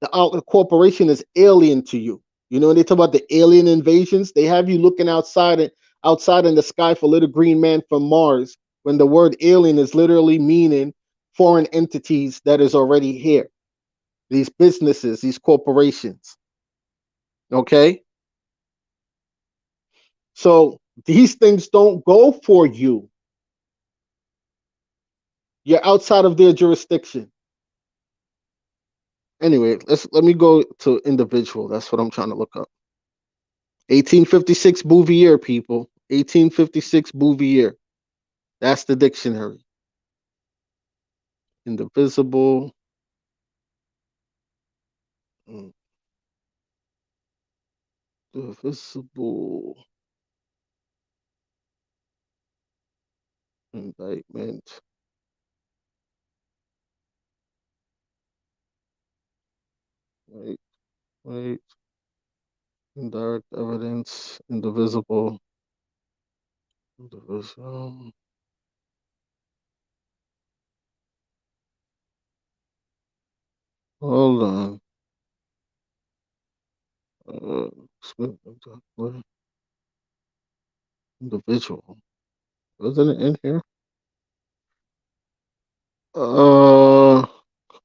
the corporation is alien to you. You know, when they talk about the alien invasions, they have you looking outside in the sky for little green man from Mars, when the word alien is literally meaning foreign entities that is already here. These businesses, these corporations. Okay? So these things don't go for you. You're outside of their jurisdiction. Anyway, let me go to individual. That's what I'm trying to look up. 1856 Bouvier, people. 1856 Bouvier. That's the dictionary. Indivisible. Indivisible. Indictment. Wait, wait. Indirect evidence. Indivisible. Indivisible. Hold on. Uh, individual. Wasn't it in here? Come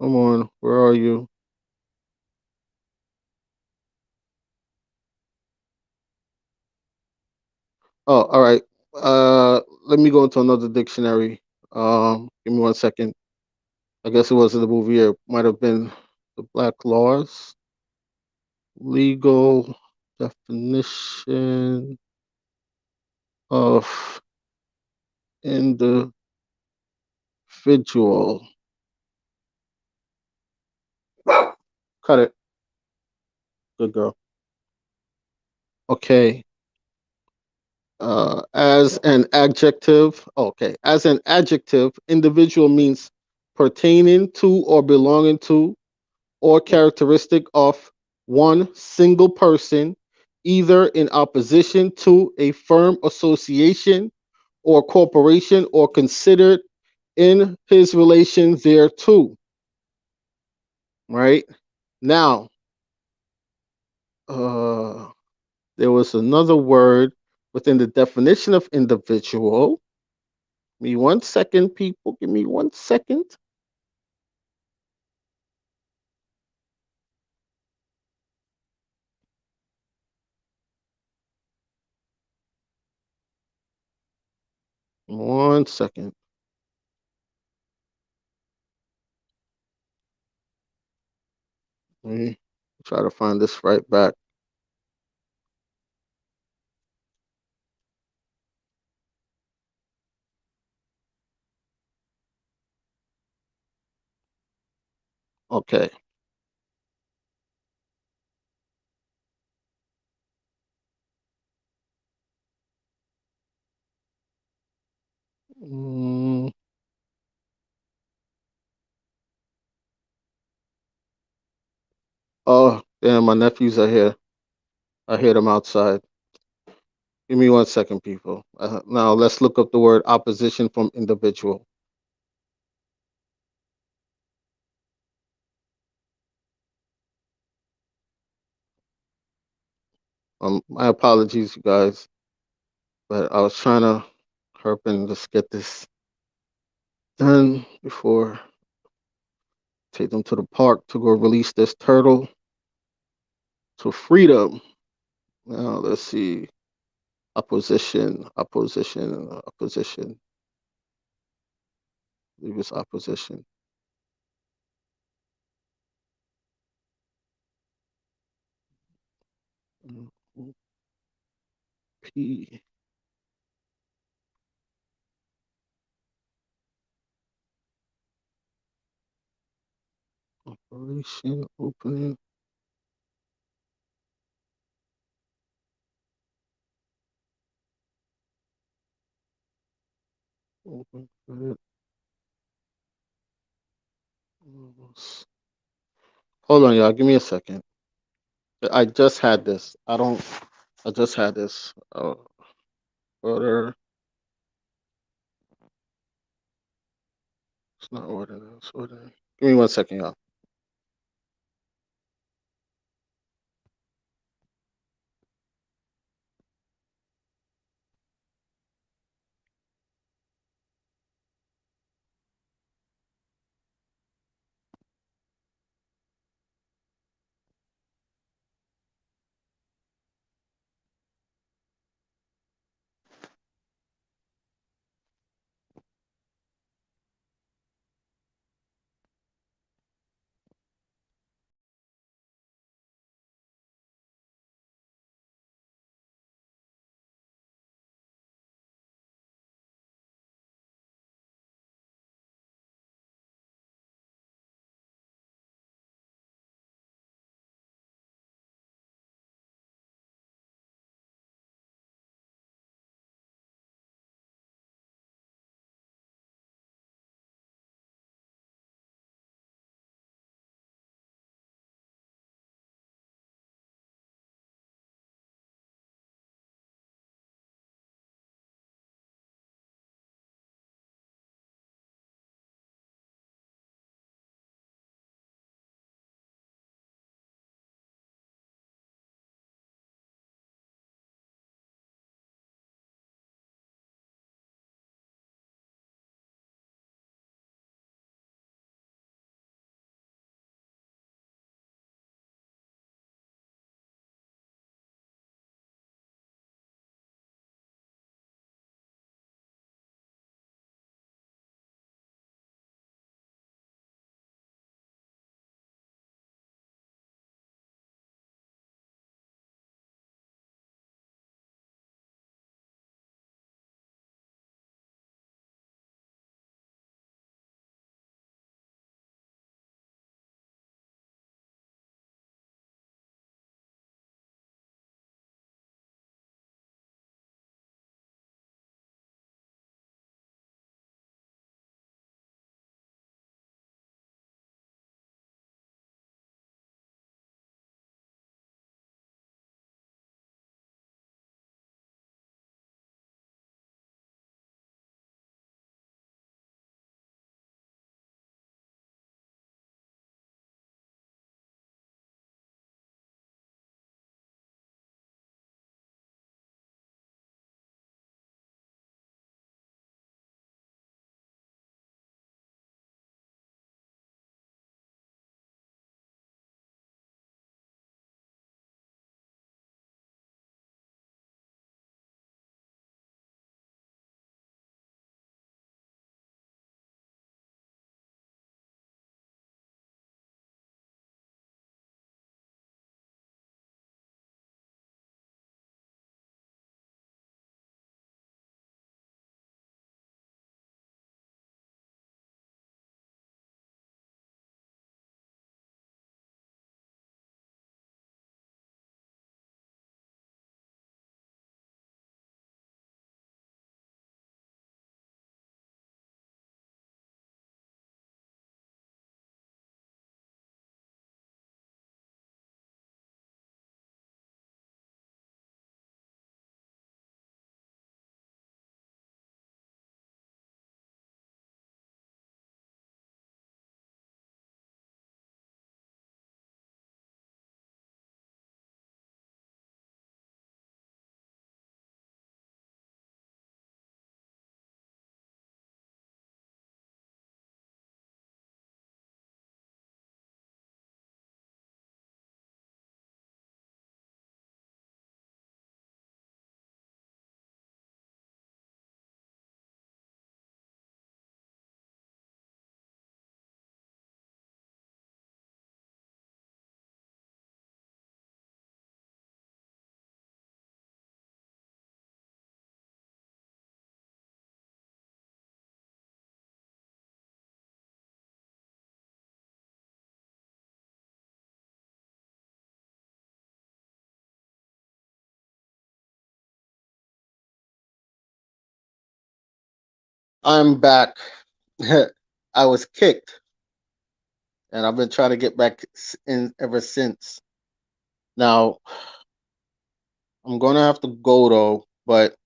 on. Where are you? Oh, all right. Let me go into another dictionary. Give me 1 second. I guess it wasn't the movie. It might have been the Black Laws. Legal definition of individual. Cut it. Good girl. Okay. As an adjective. Okay. As an adjective, individual means pertaining to or belonging to or characteristic of one single person, either in opposition to a firm, association, or corporation, or considered in his relation thereto. Right? Now, uh, there was another word within the definition of individual. Give me 1 second, people. Give me 1 second. One second. Let me try to find this right back. Okay. Mm, oh, damn, my nephews are here. I hear them outside. Give me 1 second, people. Now let's look up the word opposition from individual. My apologies, you guys, but I was trying to hurry and just get this done before take them to the park to go release this turtle to freedom. Now let's see. Opposition, opposition, opposition. Leave this opposition. P. Operation opening. Open credit. Hold on, y'all. Give me a second. I just had this. I just had this. Order. It's not order. It's order. Give me 1 second, y'all. I'm back. I was kicked, and I've been trying to get back in ever since. Now, I'm gonna have to go though, but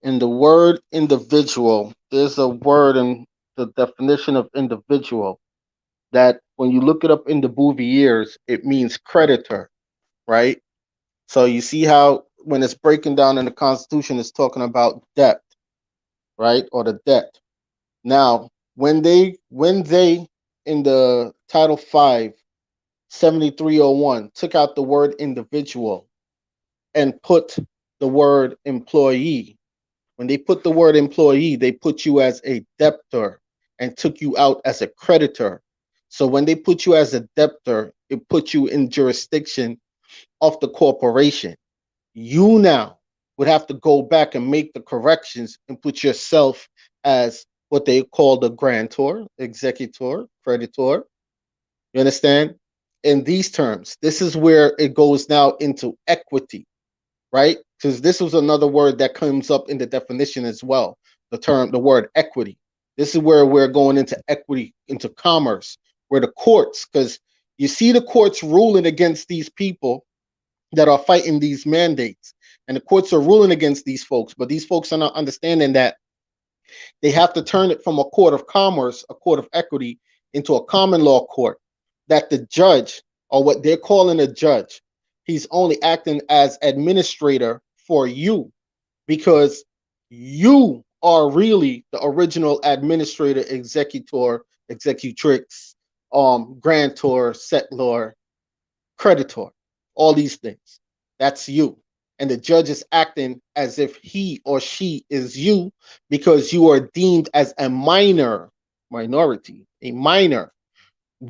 in the word individual, there's a word in the definition of individual that when you look it up in the Bouvier's, it means creditor, right? So you see how when it's breaking down in the Constitution, it's talking about debt, right? Or the debt. Now, when they in the Title 5 7301 took out the word individual and put the word employee. When they put the word employee, they put you as a debtor and took you out as a creditor. So when they put you as a debtor, it put you in jurisdiction of the corporation. You now would have to go back and make the corrections and put yourself as what they call the grantor, executor, creditor. You understand? In these terms, this is where it goes now into equity, right? Because this was another word that comes up in the definition as well. The word equity. This is where we're going into equity, into commerce, where the courts, because you see the courts ruling against these people that are fighting these mandates. And the courts are ruling against these folks, but these folks are not understanding that they have to turn it from a court of commerce, a court of equity, into a common law court. That the judge, or what they're calling a judge, he's only acting as administrator for you because you are really the original administrator, executor, executrix, grantor, settlor, creditor, all these things. That's you. And the judge is acting as if he or she is you because you are deemed as a minority, a minor,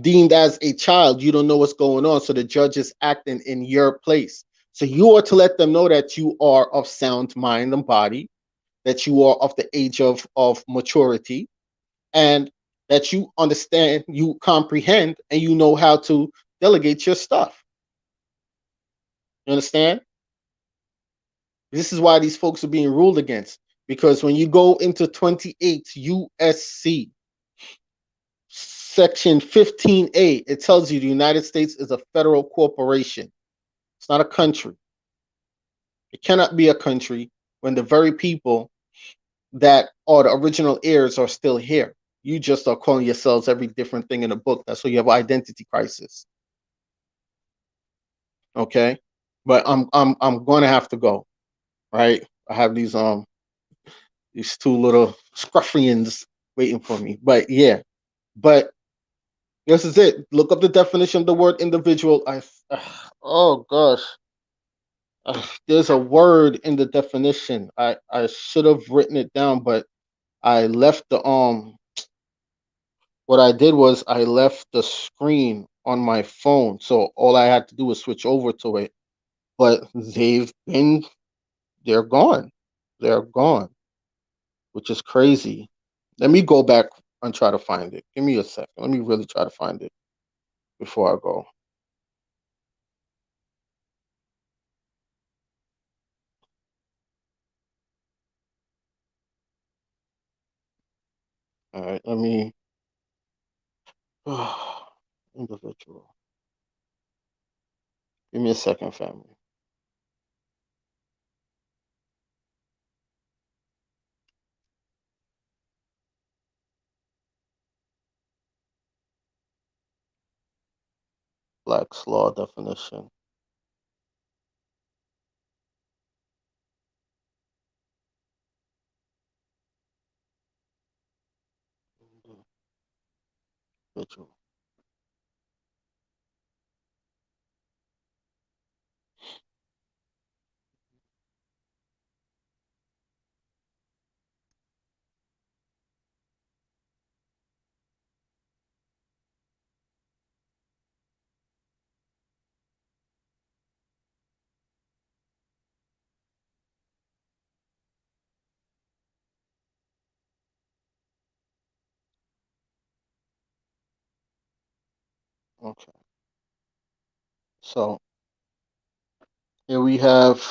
deemed as a child. You don't know what's going on. So the judge is acting in your place. So you are to let them know that you are of sound mind and body, that you are of the age of maturity, and that you understand, you comprehend, and you know how to delegate your stuff. You understand? This is why these folks are being ruled against. Because when you go into 28 USC section 15A, it tells you the United States is a federal corporation. It's not a country. It cannot be a country when the very people that are the original heirs are still here. You just are calling yourselves every different thing in the book. That's why you have identity crisis. Okay? But I'm gonna have to go, right? I have these two little scruffians waiting for me. But yeah, but this is it. Look up the definition of the word individual. Oh gosh, there's a word in the definition. I should have written it down, but I left the What I did was I left the screen on my phone, so all I had to do was switch over to it. But they're gone. They're gone, which is crazy. Let me go back and try to find it. Give me a second. Let me really try to find it before I go. All right, let me. Individual. Give me a second, family. Black's law definition. Individual. Okay. So here we have.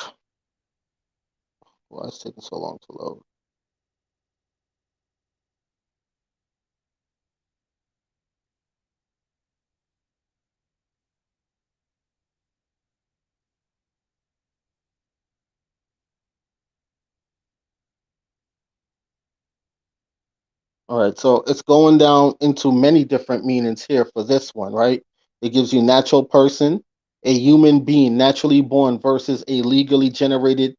Why it's taking so long to load? All right, so it's going down into many different meanings here for this one, right? It gives you natural person, a human being naturally born versus a legally generated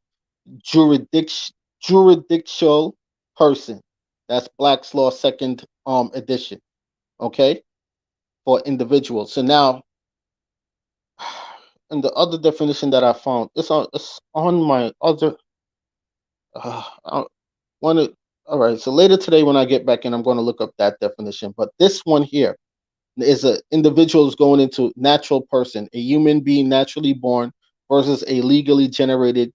jurisdictional person. That's Black's Law second edition, okay? For individuals. So now, and the other definition that I found, it's on my other I want to. All right, so later today when I get back in, I'm going to look up that definition. But this one here is a individual is going into natural person, a human being naturally born versus a legally generated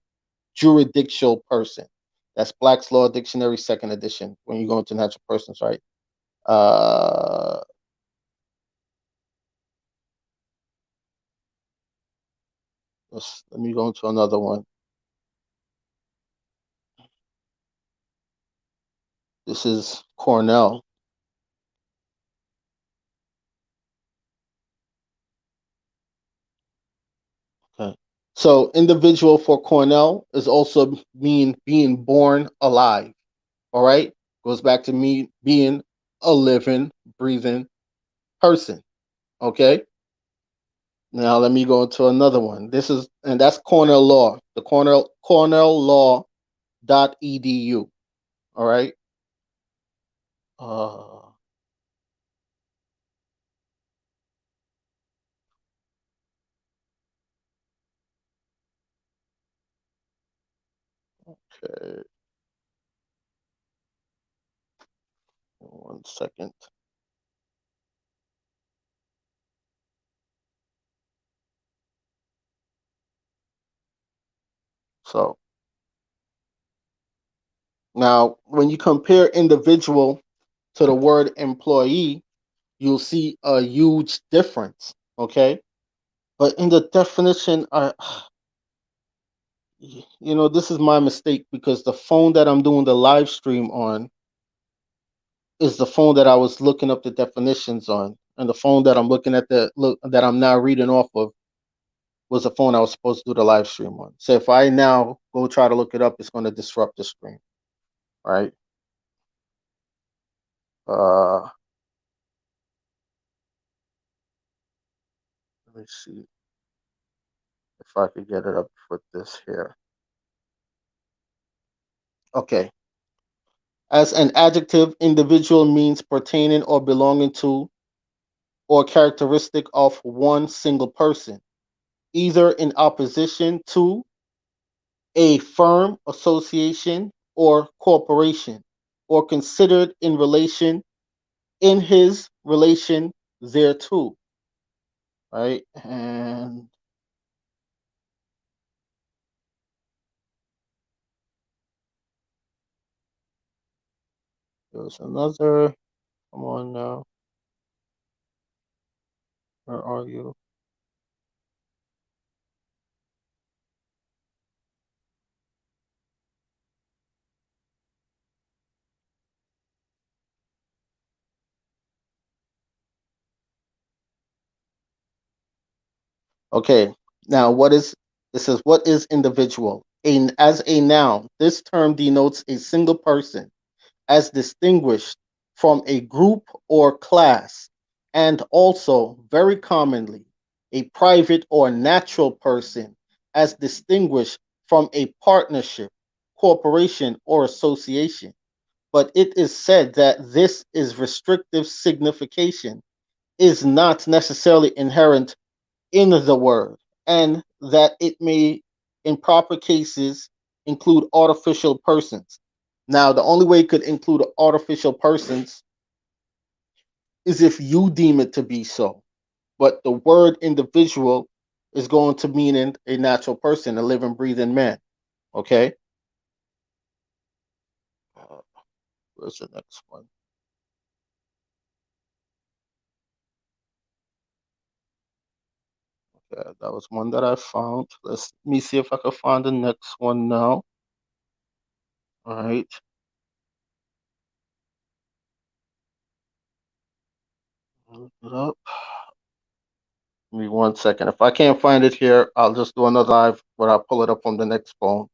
jurisdictional person. That's Black's Law Dictionary, second edition. When you go into natural persons, right? Uh, let me go into another one. This is Cornell. Okay. So individual for Cornell is also mean being born alive. All right. Goes back to me being a living, breathing person. Okay. Now let me go to another one. This is and that's Cornell Law. The Cornell Law .edu. All right. Uh, okay. 1 second. So now when you compare individual to the word employee, you'll see a huge difference. Okay. But in the definition, this is my mistake because the phone that I'm doing the live stream on is the phone that I was looking up the definitions on, and the phone that I'm looking at the look that I'm now reading off of was the phone I was supposed to do the live stream on. So if I now go try to look it up, it's going to disrupt the screen, right? Uh, let me see if I could get it up with this here. Okay. As an adjective, individual means pertaining or belonging to or characteristic of one single person, either in opposition to a firm, association, or corporation, or considered in his relation thereto, right? And there's another. Come on now, where are you? Okay, now this is what is individual? As a noun, this term denotes a single person as distinguished from a group or class, and also, very commonly, a private or natural person as distinguished from a partnership, corporation, or association. But it is said that this is restrictive signification is not necessarily inherent in the word, and that it may, in proper cases, include artificial persons. Now, the only way it could include artificial persons is if you deem it to be so. But the word individual is going to mean a natural person, a living, breathing man. Okay? Uh, where's the next one? Okay, that was one that I found. Let me see if I can find the next one now. All right. Look it up. Give me 1 second. If I can't find it here, I'll just do another live where I'll pull it up on the next phone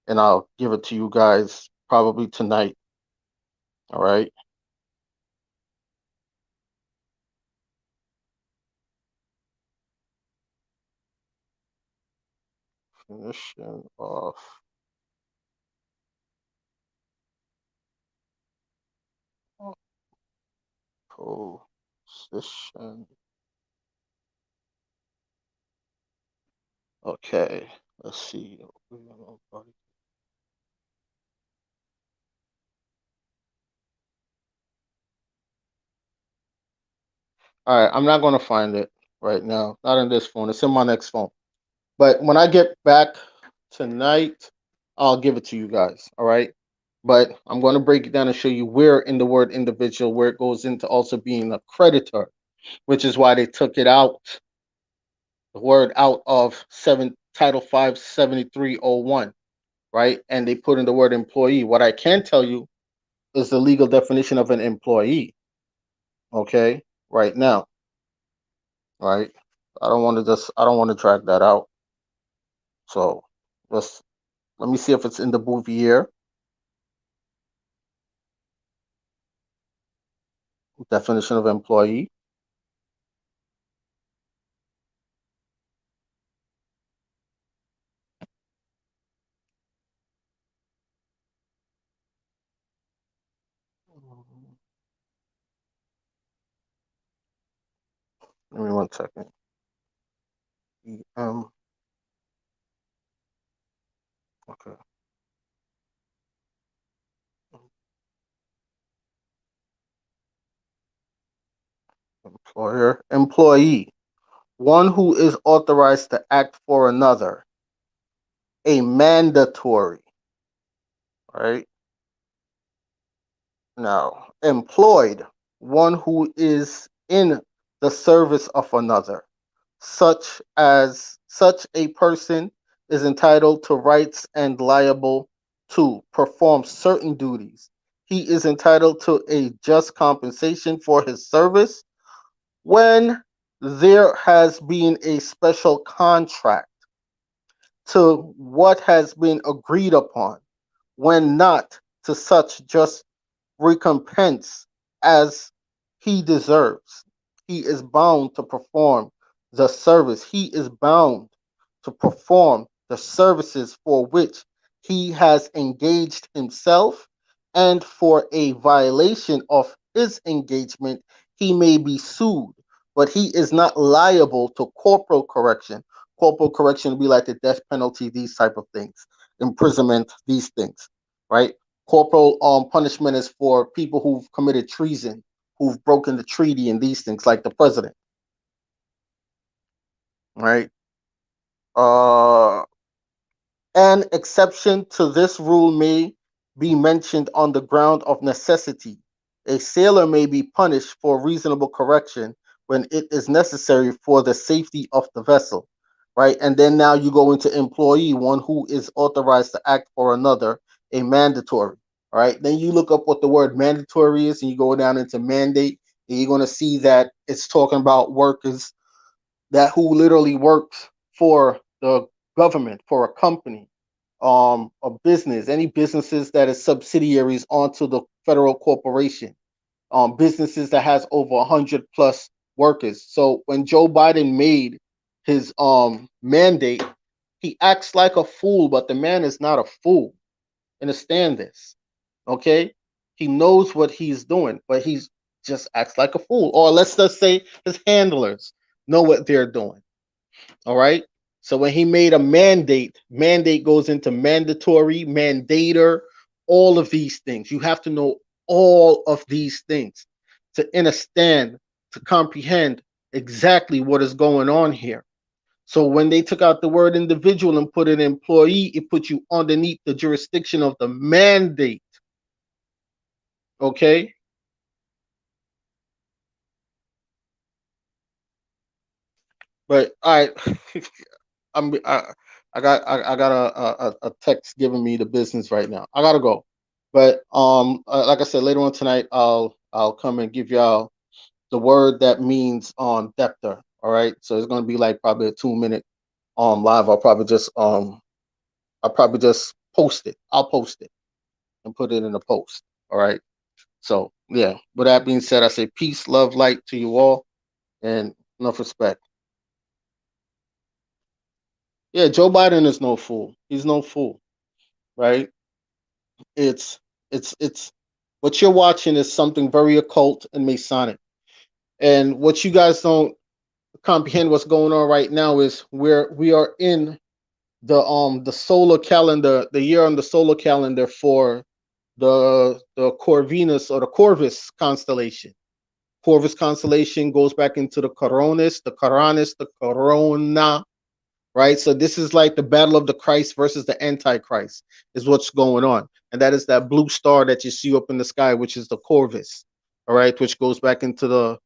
and I'll give it to you guys probably tonight. All right. Definition of position. Okay, let's see. All right, I'm not going to find it right now. Not in this phone. It's in my next phone. But when I get back tonight, I'll give it to you guys. All right. But I'm going to break it down and show you where in the word individual, where it goes into also being a creditor, which is why they took it out, the word out of Title 57301, right? And they put in the word employee. What I can tell you is the legal definition of an employee. Okay. Right now. Right. I don't want to drag that out. So let's let me see if it's in the Bouvier definition of employee. Give me 1 second. Okay. Employer, employee, one who is authorized to act for another, a mandatory, right? Now, employed, one who is in the service of another, such a person is entitled to rights and liable to perform certain duties. He is entitled to a just compensation for his service when there has been a special contract to what has been agreed upon, when not to such just recompense as he deserves. He is bound to perform the service. He is bound to perform the services for which he has engaged himself, and for a violation of his engagement, he may be sued, but he is not liable to corporal correction. Corporal correction would be like the death penalty, these type of things, imprisonment, these things, right? Corporal punishment is for people who've committed treason, who've broken the treaty and these things, like the president, right? Uh, An exception to this rule may be mentioned on the ground of necessity. A sailor may be punished for reasonable correction when it is necessary for the safety of the vessel, right? And then now you go into employee, one who is authorized to act for another, a mandatory, all right? Then you look up what the word mandatory is and you go down into mandate, and you're going to see that it's talking about workers that who literally works for the government, for a company, a business, any businesses that is subsidiaries onto the federal corporation, businesses that has over 100 plus workers. So when Joe Biden made his mandate, he acts like a fool, but the man is not a fool. Understand this, okay? He knows what he's doing, but he's just acts like a fool. Or let's just say his handlers know what they're doing. All right. So when he made a mandate, mandate goes into mandatory, mandator, all of these things. You have to know all of these things to understand, to comprehend exactly what is going on here. So when they took out the word individual and put it employee, it put you underneath the jurisdiction of the mandate. Okay. But all right, I'm I got a text giving me the business right now. I gotta go. But like I said, later on tonight, I'll come and give y'all the word that means debtor. All right. So it's gonna be like probably a 2 minute live. I'll probably just post it. I'll post it and put it in a post. All right. So yeah. With that being said, I say peace, love, light to you all, and enough respect. Yeah, Joe Biden is no fool. He's no fool, right? It's it's what you're watching is something very occult and Masonic. And what you guys don't comprehend what's going on right now is where we are in the solar calendar, the year on the solar calendar for the Corvinus or the Corvus constellation. Corvus constellation goes back into the Corona, right? So this is like the battle of the Christ versus the Antichrist is what's going on. And that is that blue star that you see up in the sky, which is the Corvus, all right, which goes back into the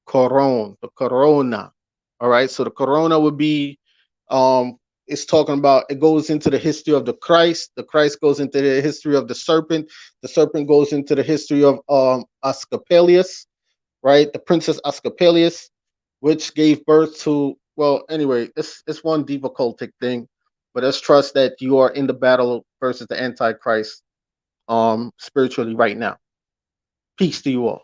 Corona. All right. So the Corona would be it's talking about it goes into the history of the Christ goes into the history of the serpent goes into the history of Asclepius, right? The princess Asclepius, which gave birth to, well, anyway, it's one deep occultic thing, but let's trust that you are in the battle versus the Antichrist spiritually right now. Peace to you all.